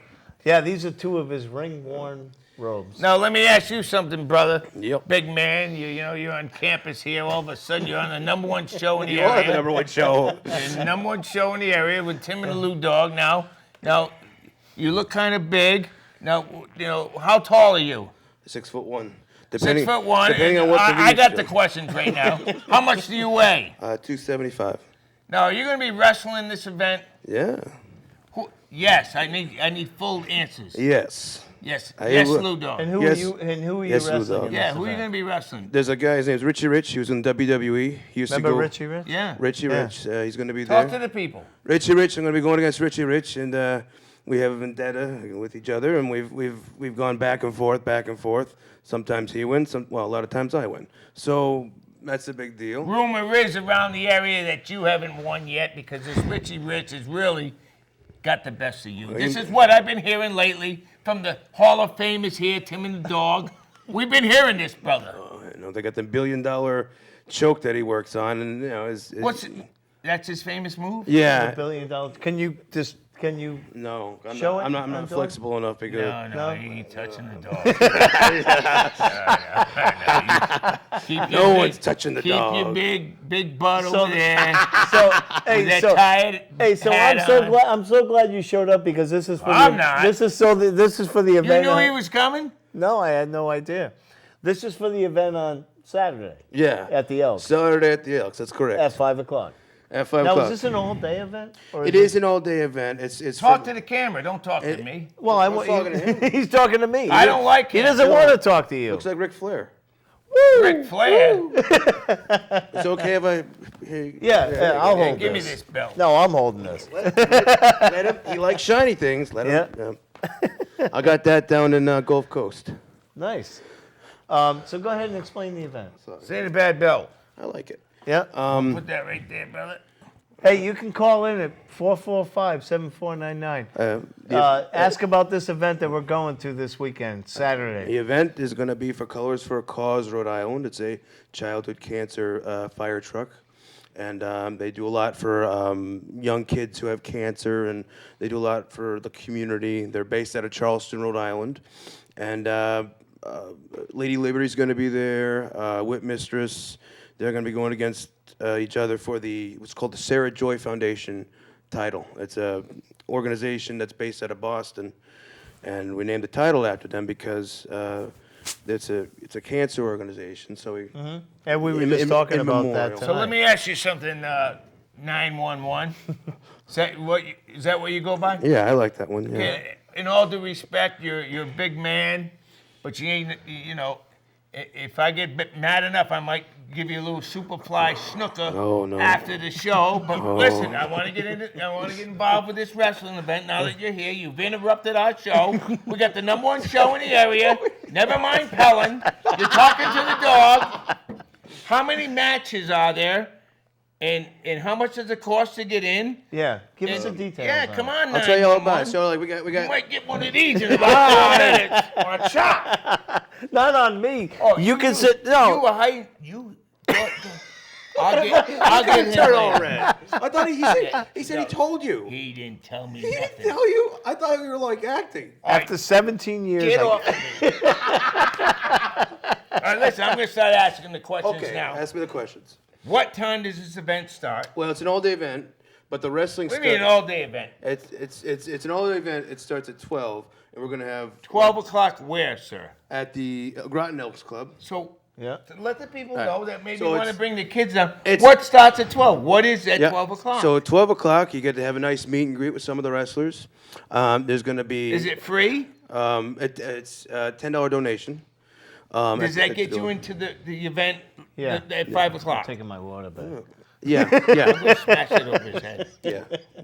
Yeah, these are two of his ring-worn robes. Now, let me ask you something, brother. Yep. Big man, you're on campus here. All of a sudden, you're on the #1 show in the You are area. the #1 show. The #1 show in the area with Tim and the Lew Dog. Now, you look kind of big. Now, how tall are you? 6'1". 6'1". Depending on what the I got reach the is. questions right now. How much do you weigh? 275. Now, are you going to be wrestling this event? Yeah. Yes, I need full answers. Yes. Yes, I yes, will. Lew Dog. And who Yes. are you? And who are you Yes, Lew wrestling? Dog. in Yeah, this who are you event? going to be wrestling? There's a guy, his name's Richie Rich. He was in WWE. He used Remember to go. Richie Rich? Yeah. Richie Yeah. Rich. He's going to be Talk there. to the people. Richie Rich. I'm going to be going against Richie Rich, and we have a vendetta with each other, and we've gone back and forth. Sometimes he wins. A lot of times I win. So that's a big deal. Rumor is around the area that you haven't won yet because this Richie Rich has really got the best of you. This is what I've been hearing lately from the Hall of Famers here, Tim and the Dog. We've been hearing this, brother. They got the $1 billion choke that he works on, and That's his famous move? yeah. $1 billion. Can you No, I'm Show not, it I'm not, I'm on not dog? flexible enough because No, No. he ain't touching the dog. no one's touching the Keep dog. your big butt So- over there. So With hey, that so tired hat on. I'm so glad you showed up because this is for I'm not. this is for the You event. knew he was coming? No, I had no idea. This is for the event on Saturday yeah. at the Elks Saturday at the Elks. That's correct. at 5:00. At 5 Now, o'clock. is this an all-day event? Or It is an all-day event. It's Talk from- to the camera. Don't talk to me. Well, I I'm want. talking to him. He's talking to me. I don't like He him. doesn't want to talk to you. Looks like Ric Flair. Ric Flair. It's okay if I. Hey, Yeah, I'll hold Give me this. this belt. No, I'm holding this. Let him. He likes shiny things. Let him. Yeah. I got that down in Gulf Coast. Nice. So go ahead and explain the event. Say the bad belt. I like it. Yeah. Put that right there, brother. Hey, you can call in at 445-7499. Ask about this event that we're going to this weekend, Saturday. The event is going to be for Colors for a Cause, Rhode Island. It's a childhood cancer fire truck. And they do a lot for young kids who have cancer, and they do a lot for the community. They're based out of Charleston, Rhode Island. And Lady Liberty's going to be there, Whip Mistress. They're going to be going against each other for what's called the Sarah Joy Foundation title. It's a organization that's based out of Boston, and we named the title after them because it's a cancer organization. So we And we were just talking about that So tonight. let me ask you something, 911. Is that what you go by? yeah, I like that one. Yeah. Okay, in all due respect, you're a big man, but you ain't, if I get mad enough, I might give you a little Superfly snooker Oh, no. after the show. But listen, I want to get involved with this wrestling event. Now that you're here, you've interrupted our show. We got the #1 show in the area. Never mind Pellin. You're talking to the dog. How many matches are there? And how much does it cost to get in? Yeah, give us the details. Yeah, on come it. on. I'll tell you all about 911. it. So like we You got. might get one of these in about 4 minutes. Watch out. Not on me. Oh, you can sit. No. You were high. I'll get him Turn later. all red. I thought he said he told you. He didn't tell me He didn't nothing. tell you. I thought you were like acting. After 17 years. Get off of me. All right, listen, I'm going to start asking the questions Okay, now. ask me the questions. What time does this event start? Well, it's an all-day event, but the wrestling What do you mean an all-day event? It's an all-day event. It starts at 12, and we're gonna have 12 o'clock where, sir? at the Groton Elks Club. So Yeah. let the people right. know that maybe So want to it's- bring the kids up. it's- What starts at 12? What is at Yeah. 12 o'clock? So at 12 o'clock, you get to have a nice meet and greet with some of the wrestlers. There's gonna be. is it free? It's a $10 donation. Does that get you into the event Yeah. at 5 o'clock? I'm taking my water back. Yeah, We'll smash it over his head.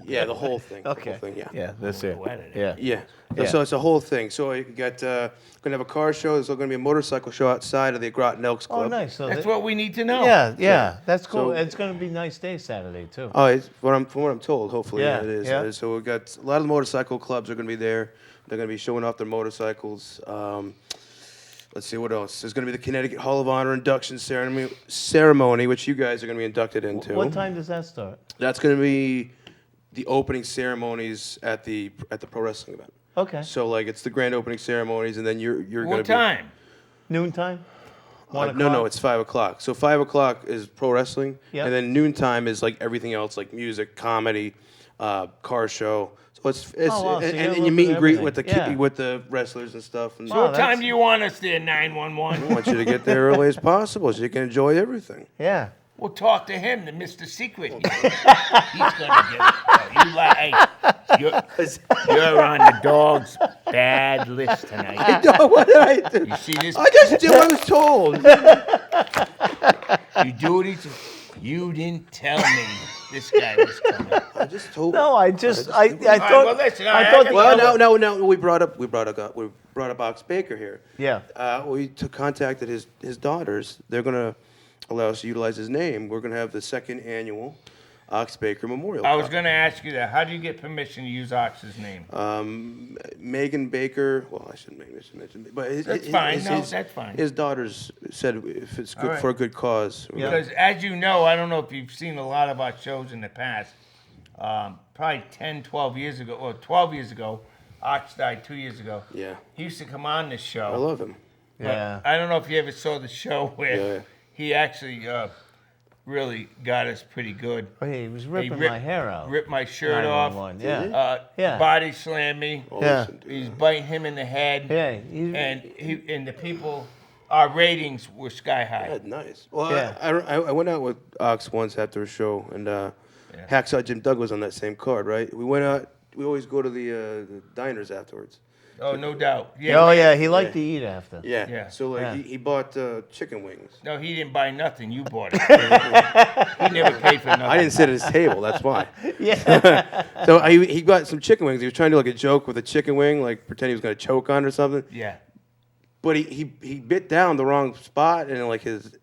yeah, the whole thing. Okay. The whole thing, yeah. Yeah, that's it. Go at it. Yeah. Yeah. Yeah. So it's a whole thing. So you got gonna have a car show. There's gonna be a motorcycle show outside of the Groton Elks Club. Oh, nice. So That's that- what we need to know. yeah, that's cool. So- It's going to be a nice day Saturday, too. Oh, it's from what I'm told. Hopefully, Yeah, it is. yeah. So we've got a lot of the motorcycle clubs are gonna be there. They're gonna be showing off their motorcycles. Let's see what else. There's gonna be the Connecticut Hall of Honor induction ceremony, which you guys are gonna be inducted into. What time does that start? That's gonna be the opening ceremonies at the pro wrestling event. Okay. So like it's the grand opening ceremonies, and then you're gonna What be. time? Noontime? No, it's 5 o'clock. So 5 o'clock is pro wrestling, Yep. and then noontime is like everything else, like music, comedy, car show. So it's Oh, wow, so and, you and have you meet and greet everything. with the Yeah. with the wrestlers and stuff. And Wow, What time that's- do you want us there, I 911? want you to get there early as possible so you can enjoy everything. Yeah. We'll talk to him, the Mr. Secret. He's gonna get it. Oh, hey, you're on the dog's bad list tonight. No, what did I do? You see this? I just did what I was told. You do what he said. You didn't tell me this guy was coming. I just told. No, I thought. well, listen, I I thought. can- Well, no. We brought up Ox Baker here. Yeah. We contacted his daughters. They're gonna allow us to utilize his name. We're gonna have the second annual Ox Baker Memorial. I was Cup. going to ask you that. How do you get permission to use Ox's name? Megan Baker. Well, I shouldn't mention, but That's fine. No, that's fine. His daughters said if it's good All right. for a good cause. we're gonna- Because as you know, I don't know if you've seen a lot of our shows in the past. Probably 10, 12 years ago, or 12 years ago, Ox died 2 years ago. Yeah, He used to come on this show. I love him. But Yeah. I don't know if you ever saw the show where Yeah. he actually really got us pretty good. Oh, yeah, he was He ripping my hair out. Ripped my shirt off. 911, Did he? Yeah. Yeah. Body slammed me. Oh, Yeah. listen, dude. He's biting him in the head. Yeah. And the people, our ratings were sky high. That's nice. Well, Yeah. I went out with Ox once after a show, and Hacksaw Jim Doug was on that same card, right? We went out. We always go to the diners afterwards. Oh, no doubt. Oh, yeah. He liked Yeah. to eat after. Yeah. Yeah. So like Yeah. he bought chicken wings. No, he didn't buy nothing. You bought it. He never paid for nothing. I didn't sit at his table. That's why. Yeah. So he got some chicken wings. He was trying to do like a joke with a chicken wing, like pretend he was gonna choke on it or something. Yeah. but he bit down the wrong spot, and like his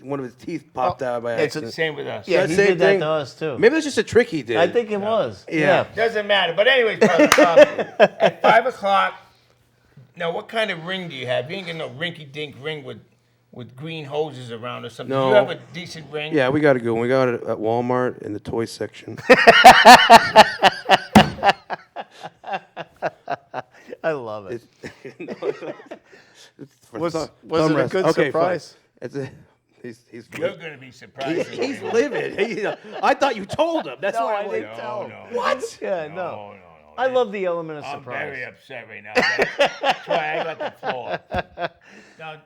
one of his teeth popped out by It's the accident. same with us. Yeah, That he same did that thing? to us too. Maybe that's just a trick he did. I think it was. Yeah. Doesn't matter. But anyways, brother, at 5 o'clock, now what kind of ring do you have? You ain't got no rinky-dink ring with green hoses around or something. No. Do you have a decent ring? Yeah, we got to go. We got it at Walmart in the toy section. I love it. It's for Was thumb it a rest. good Okay, surprise? Fine. He's You're going to be surprised. he's livid. I thought you told him. That's No, why I I'm didn't like, tell him. what? Yeah, No, no. no, no. I love the element of I'm surprise. very upset right now. That's why I got the floor. Now,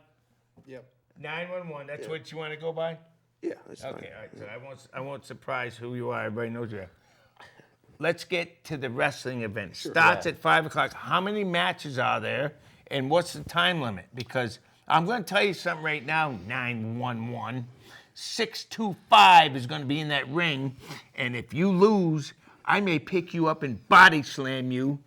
Yep. 911, that's what you want to go by? Yeah, that's fine. Okay, all right. So I won't surprise who you are. Everybody knows you are. Let's get to the wrestling event. Starts at 5 o'clock. How many matches are there, and what's the time limit? Because I'm going to tell you something right now, 911. 625 is going to be in that ring, and if you lose, I may pick you up and body slam you.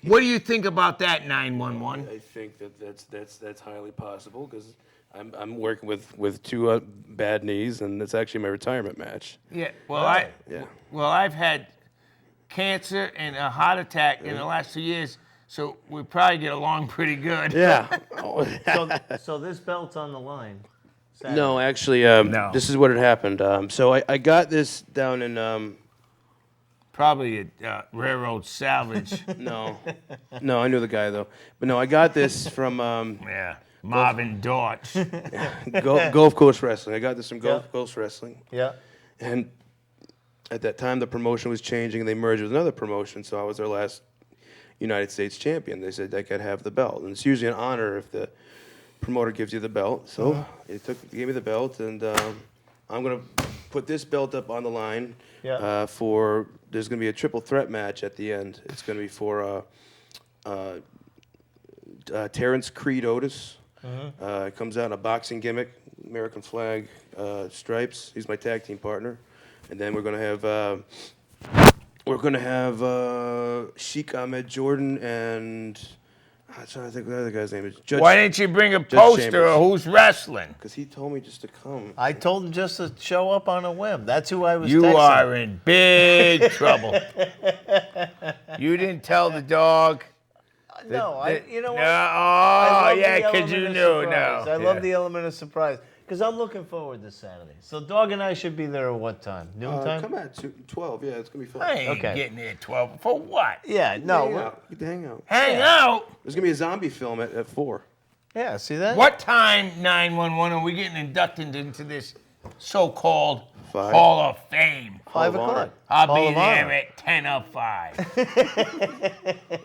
What do you think about that, 911? I think that's highly possible because I'm working with two bad knees, and it's actually my retirement match. Yeah. Well, Yeah. I've had cancer and a heart attack in the last 2 years, so we probably get along pretty good. Yeah. So this belt's on the line. Saturday. No, actually, No. this is what had happened. So I got this down in Probably a railroad salvage. no, I knew the guy though. But no, I got this from Yeah. Marvin Dortch. Gulf Coast Wrestling. I got this from Gulf Yeah. Coast Wrestling. Yeah. And at that time, the promotion was changing, and they merged with another promotion, so I was their last United States champion. They said I could have the belt, and it's usually an honor if the promoter gives you the belt. So they gave me the belt, and I'm gonna put this belt up on the line. Yeah. There's gonna be a triple threat match at the end. It's gonna be for Terrence Creed Otis. It comes out in a boxing gimmick, American flag, stripes. He's my tag team partner, and then we're gonna have Sheik Ahmed Jordan and I'm trying to think what the other guy's name is. Judge, Why didn't you bring a poster Chambers. of who's wrestling? Because he told me just to come. I told him just to show up on a whim. That's who I was You texting. are in big trouble. You didn't tell the dog. No, you know No, what? I oh, love yeah, the because you element knew. of surprise. No. I love the element of surprise because I'm looking forward to Saturday. So Dog and I should be there at what time? Noon time? Come at 12. Yeah, it's gonna be fun. I ain't Okay. getting there at 12. For what? Yeah, no. Hang out. Get to hang out. Hang out? There's gonna be a zombie film at 4. Yeah, see that? What time, 911, are we getting inducted into this so-called 5. Hall of Fame? 5 Hall of o'clock. Honor. I'll Hall be of there Honor. at 10:05.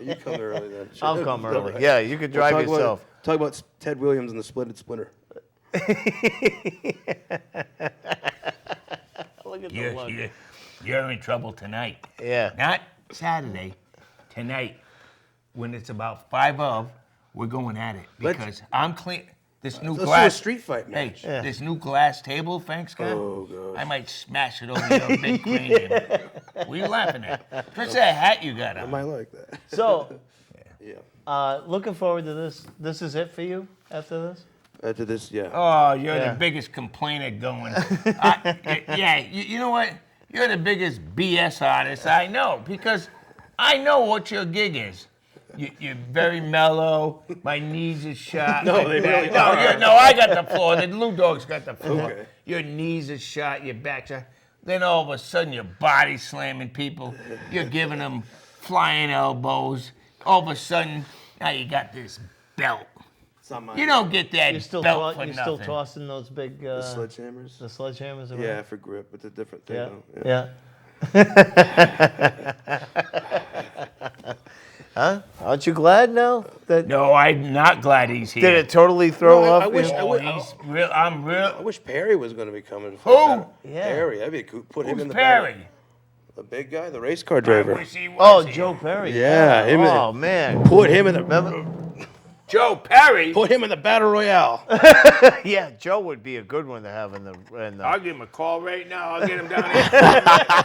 You come early then. I'll come early. Yeah, you could drive Talk yourself. Talk about Ted Williams and the Splendid Splinter. Look at the You're, look. you're in trouble tonight. Yeah. Not Saturday, tonight. When it's about 5 of, we're going at it. Let's- Because I'm clean. This new Let's do a glass. street fight Hey, match. this new glass table, thanks God. Oh, gosh. I might smash it over your big cranium. What are you laughing at? What's that hat you got I on? might like that. So, Yeah. looking forward to this. This is it for you after this? After this, yeah. Oh, you're Yeah. the biggest complainer going. Yeah, you know what? You're the biggest BS artist I know because I know what your gig is. You're very mellow. My knees are shot. No, my they back- really no, are. no, I got the floor. The Lew Dog's got the floor. Okay. Your knees are shot. Your back's shot. Then all of a sudden, you're body slamming people. You're giving them flying elbows. All of a sudden, now you got this belt. It's not mine. You don't get that You're still, belt for you're nothing. still tossing those big The sledgehammers? the sledgehammers around? Yeah, for grip. It's a different thing. Yeah. Though. Yeah. Huh? Aren't you glad now that No, I'm not glad he's here. did it totally throw No, off? I wish- you? Oh, he's real. I'm real. I wish Perry was going to be coming. Who? Yeah. Perry. That'd be cool. Put him Who's in the Perry? back. The big guy, the race car I driver. wish he was Oh, here. Joe Perry. Yeah, him and- Oh man. Put him in the. Remember? Joe Perry. Put him in the battle royale. Yeah, Joe would be a good one to have in the. I'll give him a call right now. I'll get him down here.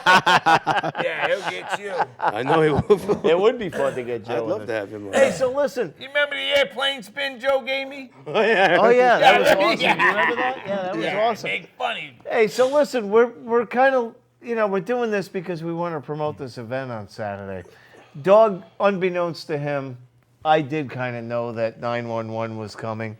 Yeah, he'll get you. I know he will. It would be fun to get Joe. I'd love to have him. Hey, so listen. You remember the airplane spin Joe gave me? Oh yeah. Oh yeah, that was Yeah. awesome. You remember that? Yeah, that was awesome. Make funny. Hey, so listen, we're kind of, we're doing this because we want to promote this event on Saturday. Dog, unbeknownst to him, I did kind of know that 911 was coming.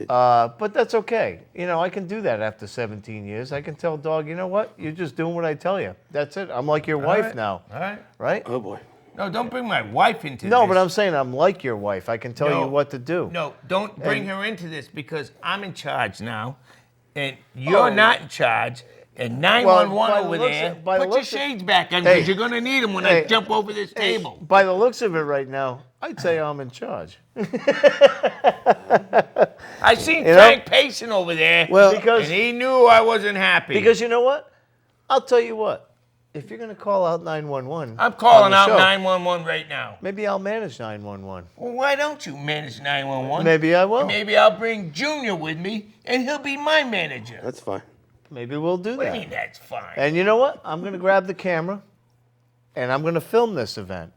But that's okay. I can do that after 17 years. I can tell Dog, you know what? You're just doing what I tell you. That's it. I'm like your wife right. now. All right. Right? Oh boy. No, don't bring my wife into this. No, but I'm saying I'm like your wife. I can tell No. you what to do. No, don't bring her into this because I'm in charge now, and you're not in charge. And 911 by the over looks there, of- by the put your looks of- shades back on Hey. because you're going to need them when I Hey. jump over this Hey, table. by the looks of it right now, I'd say I'm in charge. I seen know? Frank pacing over there, Well, Because- and he knew I wasn't happy. Because you know what? I'll tell you what. If you're going to call out 911, I'm calling on the out show, 911 right now. maybe I'll manage 911. Well, why don't you manage 911? Maybe I will. Maybe I'll bring Junior with me, and he'll be my manager. That's fine. Maybe we'll do What do that. you mean that's fine? And you know what? I'm going to grab the camera, and I'm going to film this event.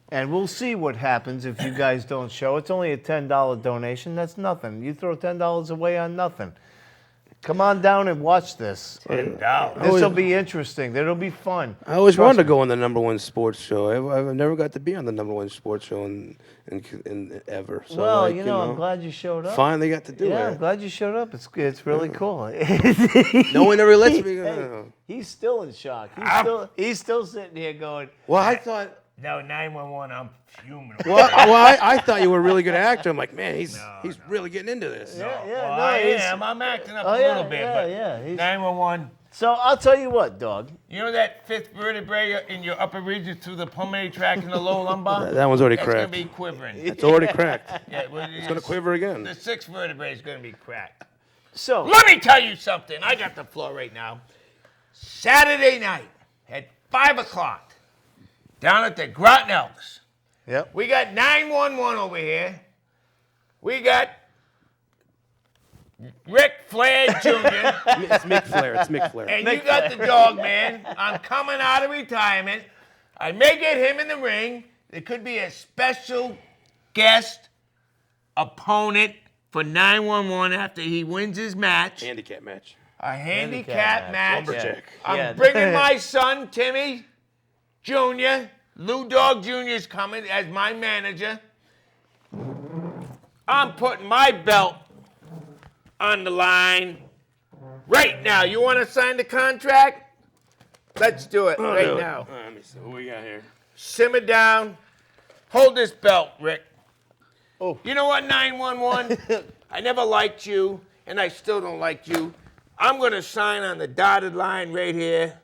And we'll see what happens if you guys don't show. It's only a $10 donation. That's nothing. You throw $10 away on nothing. Come on down and watch this. $10. This will be interesting. It'll be fun. I always Trust wanted to me. go on the #1 sports show. I've never got to be on the #1 sports show in ever. So Well, like, I'm glad you showed up. finally got to do Yeah, I'm it. glad you showed up. It's really cool. No one ever lets me. He's still in shock. He's still sitting here going, Well, I thought. No, 911, I'm fuming. Well, I thought you were a really good actor. I'm like, man, he's really getting into this. yeah, Well, no, I he's- am. I'm acting up Oh, a yeah, little bit, yeah, but yeah, he's- 911. So I'll tell you what, dog. You know that fifth vertebrae in your upper region through the pulmonary tract and the lower lumbar? That one's already That's cracked. going to be quivering. It's already cracked. Yeah, well, It's gonna quiver again. The sixth vertebrae is going to be cracked. So Let me tell you something. I got the floor right now. Saturday night at 5 o'clock down at the Groton Elks. yep. We got 911 over here. We got Ric Flair Jr. It's Mick Flair. It's Mick Flair. And you got the dog, man. I'm coming out of retirement. I may get him in the ring. There could be a special guest opponent for 911 after he wins his match. Handicap match. A handicap match. Lumberjack. I'm Yeah. bringing my son, Timmy Jr. Lew Dog Jr. is coming as my manager. I'm putting my belt on the line right now. You want to sign the contract? Let's do it right now. Let me see what we got here. Simmer down. Hold this belt, Rick. Oh. You know what, 911? I never liked you, and I still don't like you. I'm going to sign on the dotted line right here.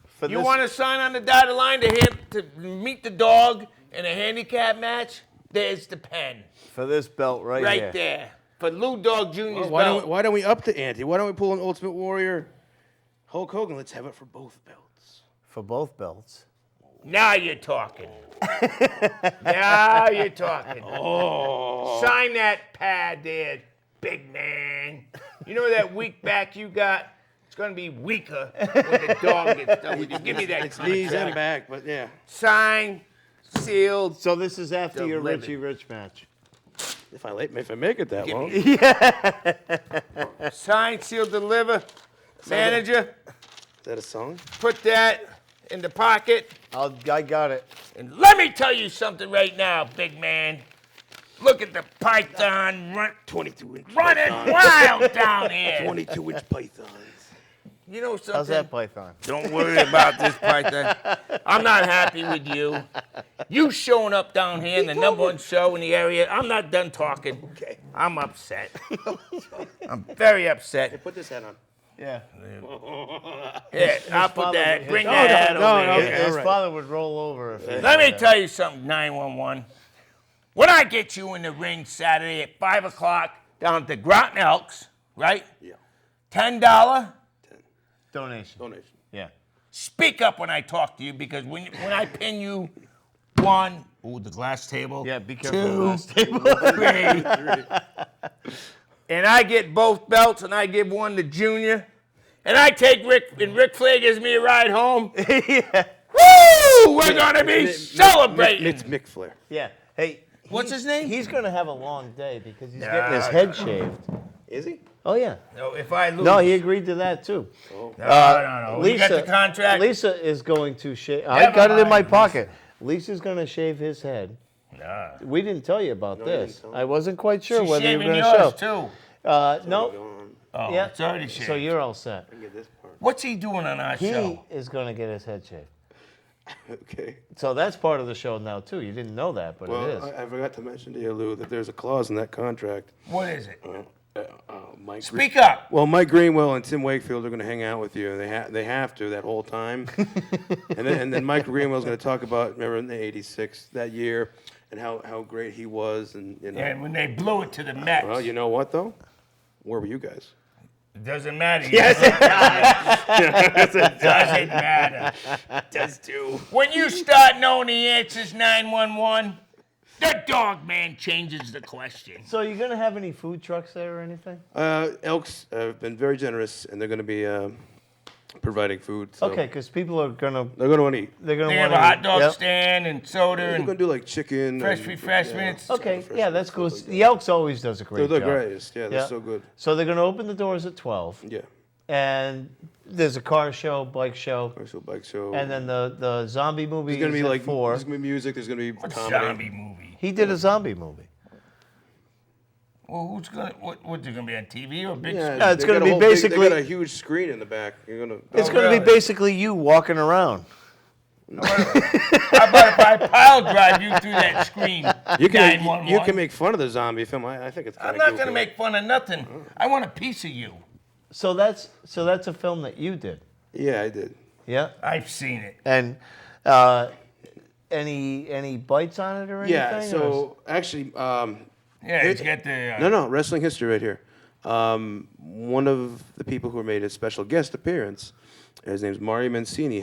For You this- want to sign on the dotted line to meet the dog in a handicap match? There's the pen for this belt right here. there for Lew Dog Jr.'s Why belt. don't we up the ante? Why don't we pull an Ultimate Warrior, Hulk Hogan? Let's have it for both belts. For both belts. Now you're talking. Now you're talking. Oh. Sign that pad there, big man. You know that weak back you got? It's going to be weaker when the dog gets done with you. Give me that Knees and contract. back, but yeah. Sign, sealed. So this is after your Delivered. Richie Rich match. If I make it that long. Sign, seal, deliver. Manager, Is that a song? put that in the pocket. I got it. And let me tell you something right now, big man. Look at the python 22-inch running wild down here. 22-inch pythons. You know something? How's that python? Don't worry about this python. I'm not happy with you. You showing up down here in the #1 show in the area. I'm not done talking. Okay. I'm upset. I'm very upset. Put this hat on. Yeah. Here, I'll put father that. would- Bring no, that no, hat no, over no, here. okay. His all right. father would roll over if he Let me did that. tell you something, 911. When I get you in the ring Saturday at 5 o'clock down at the Groton Elks, right? Yeah. $10? Donation. Donation. Yeah. Speak up when I talk to you because when I pin you 1, Ooh, the glass table. Yeah, be careful of the Two, glass table. three. And I get both belts, and I give one to Junior. And I take Rick, and Ric Flair gives me a ride home. Yeah. Woo! We're going to be celebrating. It's Mick Flair. Yeah. Hey. What's his name? He's going to have a long day because he's getting his head shaved. Is he? Oh, yeah. No, if I lose. No, he agreed to that, too. No. You got the contract? Lisa is going to shave. I got it in my pocket. Lisa's going to shave his head. Nah. We didn't tell you about you this. didn't tell me. I wasn't quite sure She's whether you were shaving going to yours, show. too. No. Oh, Yeah. it's already shaved. So you're all set. I get this part. What's he doing on our He show? is going to get his head shaved. Okay. So that's part of the show now, too. You didn't know that, but Well, it is. I forgot to mention to you, Lou, that there's a clause in that contract. What is it? Mike Speak up. Well, Mike Greenwell and Tim Wakefield are going to hang out with you. They have to that whole time. and then Mike Greenwell's going to talk about, remember, in the '86 that year, and how great he was, and you know. And when they blew it to the Mets. Well, you know what though? Where were you guys? It doesn't matter. Yes, it does. It doesn't matter. It does too. When you start knowing the answers 911, the dog man changes the question. So are you going to have any food trucks there or anything? Elks have been very generous, and they're going to be providing food. So Okay, because people are going to they're going to want to eat. they're going They to have want a hot dog Yep. stand and soda They're and going to do like chicken, fresh and, refreshments. Okay, fresh yeah, that's cool. stuff like The Elks always does a great They're job. the greatest. Yeah, they're Yeah. so good. So they're going to open the doors at 12, Yeah. and there's a car show, bike show, Commercial bike show. and then the zombie movie there's going to is be at like 4. There's going to be music. There's going to be What comedy. zombie movie? He did a zombie movie. Well, who's gonna? What's it gonna be on TV or big Yeah, screen? it's they gonna got a be whole big- basically- They got a huge screen in the back. You're gonna. It's Oh, going to really? be basically you walking around. How about if I pile drive you through that screen? You can 911? you can make fun of the zombie film. I think it's. I'm kinda not gonna make fun of nothing. I want a piece of you. So that's a film that you did. Yeah, I did. Yeah. I've seen it. And any bites on it or anything? Yeah. or So actually, Yeah, it's got the. no, wrestling history right here. One of the people who made a special guest appearance, his name's Mario Mancini.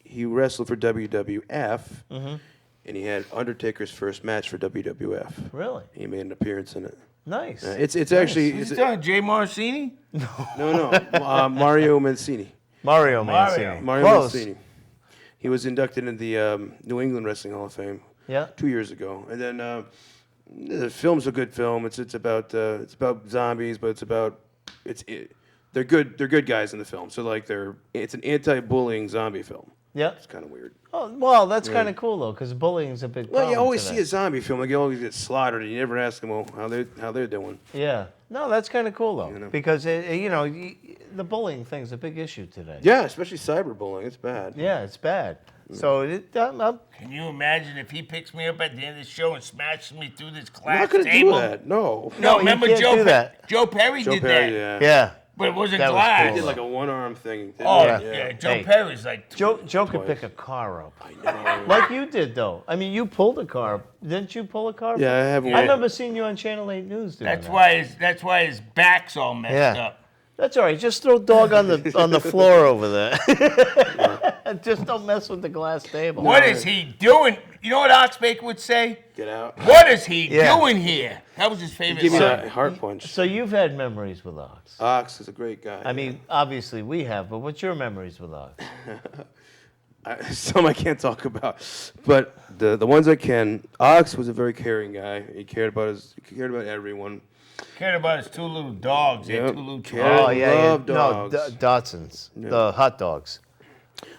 He wrestled for WWF, and he had Undertaker's first match for WWF. Really? He made an appearance in it. Nice. It's actually Is it on Jay Morrissey? no Mario Mancini. Mario Mario. Mancini. Mario Close. Mancini. He was inducted into the New England Wrestling Hall of Fame Yeah. 2 years ago, and then the film's a good film. It's about zombies, but they're good guys in the film. So like it's an anti-bullying zombie film. Yeah. It's kind of weird. Oh, well, that's kind of cool though, because bullying is a big problem. Well, you always today. see a zombie film, like you always get slaughtered, and you never ask them, well, how they're doing. Yeah. No, that's kind of cool though, You know. because the bullying thing's a big issue today. Yeah, especially cyberbullying. It's bad. Yeah, it's bad. So Can you imagine if he picks me up at the end of the show and smashes me through this I'm glass not gonna table? do that. No. No, you remember can't Joe do that. Joe Perry Joe did Perry, that, yeah. but it wasn't That was glass. cool, He did like a one-arm thing. Oh Yeah. yeah, Joe Hey. Perry's like. Joe could pick a car up. Like you did though. I mean, you pulled a car. Didn't you pull a car? Yeah, I have I one. remember seeing you on Channel 8 News doing That's that. that's why his back's all messed Yeah. up. That's all right. Just throw dog on the floor over there. Just don't mess with the glass table. What is he doing? You know what Oxbaker would say? Get out. What is he Yeah. doing here? That was his favorite Give me line. that heart punch. So you've had memories with Ox. Ox is a great guy. I mean, obviously we have, but what's your memories with Ox? Some I can't talk about, but the ones I can. Ox was a very caring guy. He cared about everyone. Cared about his two little dogs. He had Yep. two little Cared. chihuahuas. Oh yeah, love yeah. dogs. No, Dotsons, the hot dogs,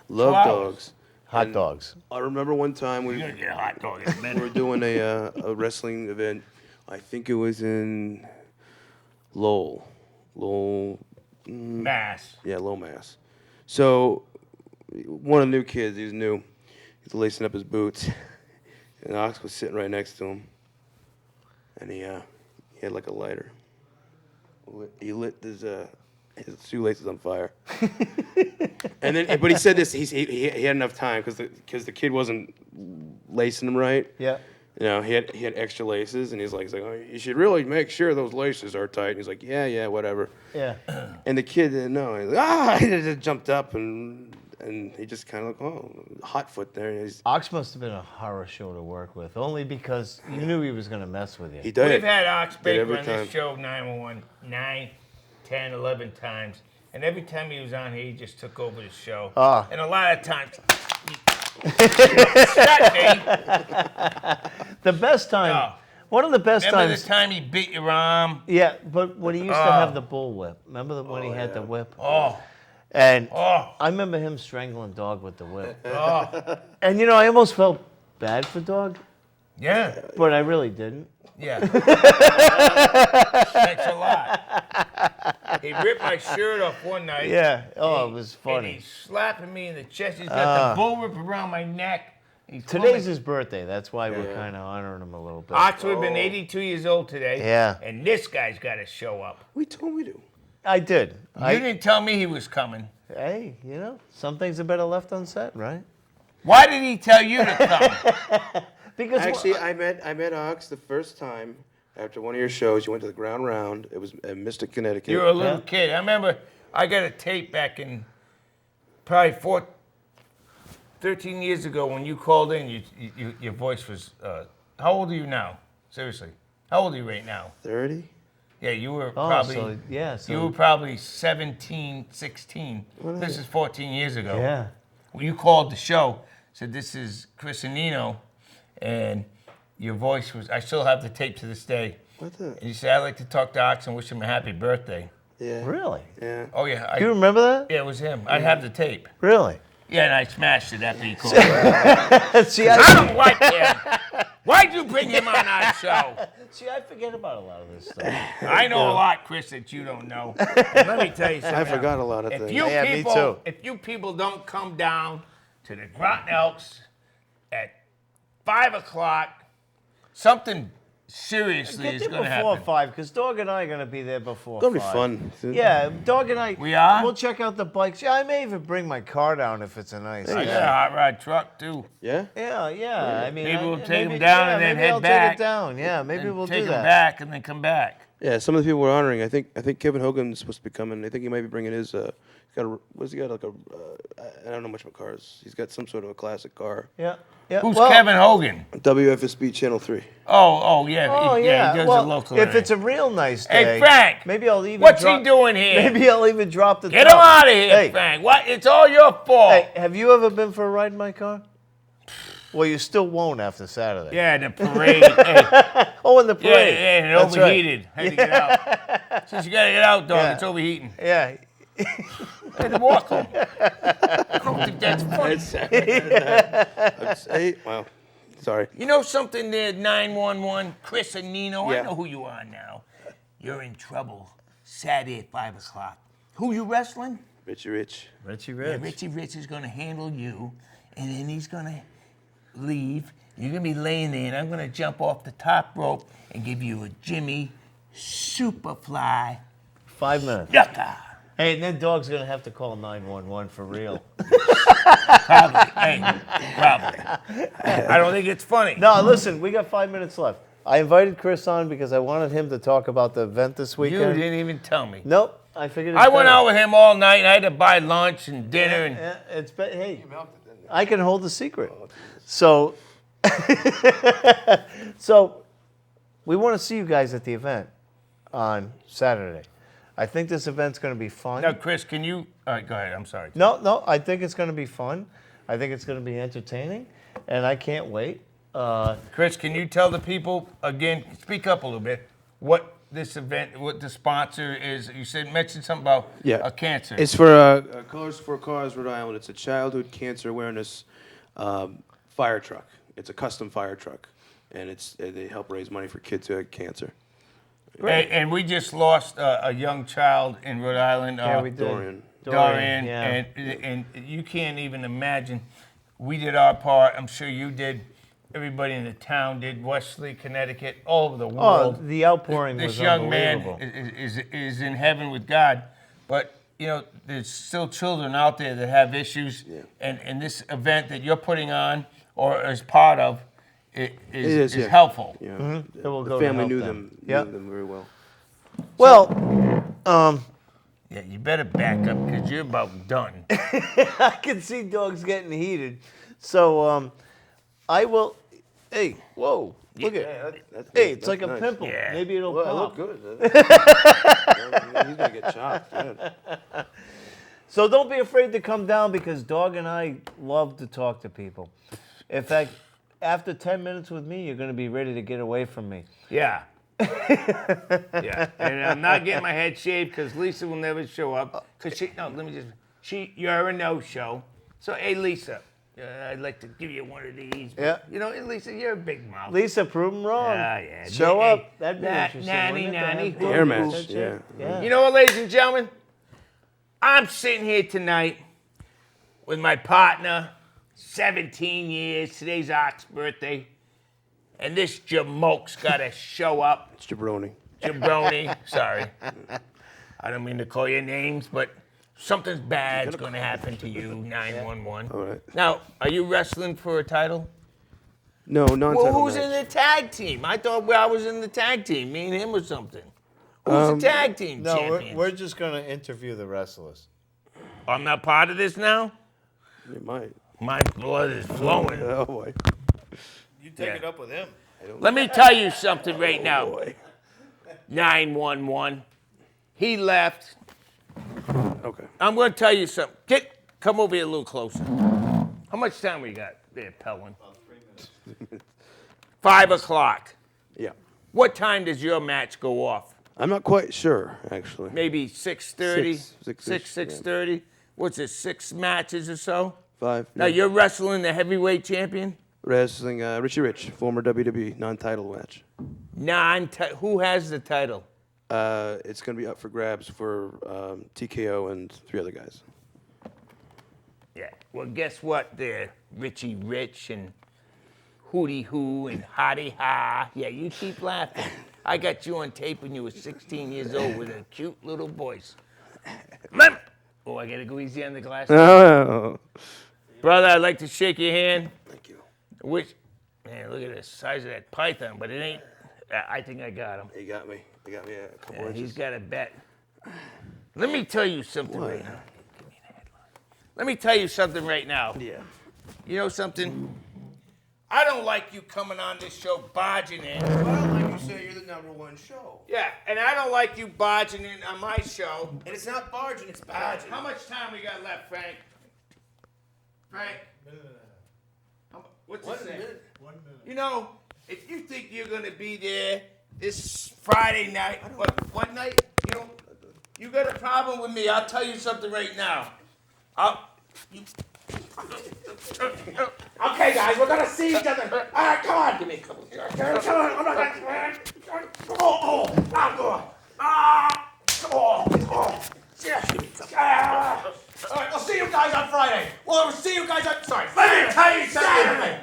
Love Chihuahuas. dogs. hot And dogs. I remember one time You're gonna get a hot dog in a we minute. were doing a wrestling event. I think it was in Lowell. Mass. Yeah, Lowell, Mass. So one of the new kids, he was new. He's lacing up his boots, and Ox was sitting right next to him, and he had like a lighter. He lit his shoelaces on fire. And then, but he said this. He had enough time because the kid wasn't lacing them right. Yeah. You know, he had extra laces, and he's like, oh, you should really make sure those laces are tight. And he's like, yeah, whatever. Yeah. And the kid didn't know. He's like, he just jumped up, and and he just kind of hot foot there. He's, Ox must have been a horror show to work with, only because you knew he was going to mess with you. he did. We've had Ox Baker every on time. this show 911 9, 10, 11 times. And every time he was on here, he just took over the show. Ah. And a lot of times, shut me. The best time, No. one of the best Remember times. the time he beat your arm? Yeah, but when he used to have the bull whip. Remember when he had the whip? Oh, And oh, I remember him strangling Dog with the whip. oh. And you know, I almost felt bad for Dog, Yeah, but I really didn't. yeah. Thanks a lot. He ripped my shirt off one night. Yeah. Oh, it was And funny. he's slapping me in the chest. He's got the bullwhip around my neck. He's Today's his birthday. That's why we're kind of honoring him a little bit. Ox would have been 82 years old today. Yeah. And this guy's got to show up. We told me to. I did. You didn't tell me he was coming. Hey, you know, some things are better left unsaid, right? Why did he tell you to come? Because Actually, I met Ox the first time after one of your shows. You went to the Ground Round. It was in Mystic, Connecticut. You were a little kid. I remember I got a tape back in probably 13 years ago when you called in. Your voice was. How old are you now? Seriously, how old are you right now? 30. Yeah, you were Oh, probably. so, yeah, so, You were probably 17, 16. This is 14 years ago. yeah. When you called the show, said this is Chris and Nino, and your voice was. I still have the tape to this day. What the? And you said I'd like to talk to Ox and wish him a happy birthday. Yeah. Really? Yeah. Oh yeah, Do you remember that? yeah, it was him. I have the tape. Really? Yeah, and I smashed it after he called. See, I don't like him. Why'd you bring him on our show? I forget about a lot of this stuff. I know a lot, Chris, that you don't know. And let me tell you something. I forgot a lot of If things. you Yeah, me people, too. if you people don't come down to the Groton Elks at 5 o'clock, something seriously Get is there going to before happen. 5, because Dog and I are going to be there before It's gonna be 5. fun. Yeah, Dog and I. We are? We'll check out the bikes. Yeah, I may even bring my car down if it's a nice I day. got a hot rod truck too. Yeah. Yeah. I mean, Maybe we'll take maybe- 'em down and yeah, then maybe head I'll back. take it down. Yeah, maybe And we'll take do him that. back and then come back. Yeah. Some of the people we're honoring. I think Kevin Hogan's supposed to be coming. I think he might be bringing his. He's got a. What's he got? Like a. I don't know much about cars. He's got some sort of a classic car. Yeah. Who's well, Kevin Hogan? WFSB Channel 3. Oh yeah. Oh he yeah. does well, a local. if area. it's a real nice day. Hey, Frank. Maybe I'll even. What's drop, he doing here? Maybe I'll even drop the. Get top. him out of here, Hey. Frank. What? It's all your fault. Hey, have you ever been for a ride in my car? Well, you still won't after Saturday. Yeah, the parade. Hey. Oh, in the Yeah, parade. and it That's right. overheated. Had to get out. Since you gotta get out, dog, Yeah. it's overheating. Yeah. I had to walk home. I don't think that's funny. Hey, well, sorry. You know something there, 911, Chris and Nino? I Yeah. know who you are now. You're in trouble. Saturday at 5 o'clock. Who you wrestling? Richie Rich. Richie Yeah, Richie Rich is gonna handle you, and then he's gonna leave. You're gonna be laying there, and I'm gonna jump off the top rope and give you a Jimmy Superfly 5 minutes. yucca. Hey, and then Dog's gonna have to call 911 for real. Probably. Hey, probably. I don't think it's funny. No, listen, we got 5 minutes left. I invited Chris on because I wanted him to talk about the event this You weekend. didn't even tell me. Nope, I figured. I went out with him all night, and I had to buy lunch and dinner. And Yeah, hey, I can hold the secret. So, so we want to see you guys at the event on Saturday. I think this event's going to be fun. now, Chris, can you? All right, go ahead. I'm sorry. No, I think it's going to be fun. I think it's going to be entertaining, and I can't wait. Chris, can you tell the people again? Speak up a little bit. What this event? What the sponsor is? You said mentioned something about a cancer. It's for Colors for Cause Rhode Island. It's a childhood cancer awareness fire truck. It's a custom fire truck, and they help raise money for kids who have cancer. and we just lost a young child in Rhode Island. Yeah, we did. Dorian, yeah. and you can't even imagine. We did our part. I'm sure you did. Everybody in the town did. Wesley, Connecticut, all over the Oh, world. the outpouring This was young man unbelievable. is in heaven with God, but you know there's still children out there that have issues, and this event that you're putting on or is part of is helpful. Yeah. It will The go to family help knew them. them, Yep. knew them very well. Well, Yeah, you better back up because you're about done. I can see dogs getting heated. So I will. Hey, whoa! Look at. Hey, it's like a pimple. Yeah. Maybe it'll Well, I pop. look good. He's gonna get chopped. Man. So don't be afraid to come down because Dog and I love to talk to people. In fact, after 10 minutes with me, you're going to be ready to get away from me. Yeah. Yeah. And I'm not getting my head shaved because Lisa will never show up. You're a no-show. So, hey, Lisa, I'd like to give you one of these. Yeah. You know, and Lisa, you're a big mouth. Lisa, prove them wrong. Yeah. Show Hey, up. That'd be interesting. nanny, wouldn't it, to nanny. have Hair dogs match, that shape? yeah. You know what, ladies and gentlemen? I'm sitting here tonight with my partner, 17 years. Today's Ock's birthday. And this jamoke's got to show up. It's jabroni. Jabroni, sorry. I don't mean to call you names, but something's bad's going to happen to you, 911. All right. Now, are you wrestling for a title? No, non-title Well, who's match. in the tag team? I thought I was in the tag team, me and him or something. Who's the tag team No, champion? we're just going to interview the wrestlers. I'm not part of this now? You might. My blood is flowing. Oh boy. You take it up with him. Let me tell you something right now. Boy. 911. He left. Okay. I'm going to tell you something. Come over here a little closer. How much time we got there, Pellin? About 3 minutes. 5 o'clock. Yeah. What time does your match go off? I'm not quite sure, actually. Maybe 6:30? 6-ish, 6:30? What's it, 6 matches or so? 5. Now, you're wrestling the heavyweight champion? Wrestling Richie Rich, former WWE non-title match. Who has the title? It's going to be up for grabs for TKO and 3 other guys. Yeah. Well, guess what there? Richie Rich and Hootie Hoo and Hottie Ha. Yeah, you keep laughing. I got you on tape when you were 16 years old with a cute little voice. Oh, I got to go easy on the glass. Oh. Brother, I'd like to shake your hand. Thank you. Man, look at the size of that python, but it ain't. I think I got him. He got me. He got me a couple Yeah, inches. he's got a bet. Let me tell you something What? right now. Give me the headline. Let me tell you something right now. Yeah. You know something? I don't like you coming on this show barging in. Well, like you say, you're the #1 show. Yeah, and I don't like you barging in on my show. And it's not barging, it's badging. How much time we got left, Frank? Frank? What's it say? 1 minute. You know, if you think you're gonna be there this Friday night, what night? You got a problem with me? I'll tell you something right now. Okay, guys, we're gonna see each other. All right, come on. Give me a couple. Come on, I'm not gonna. All right, we'll see you guys on Friday. We'll see you guys on. Sorry. Let me tell you something.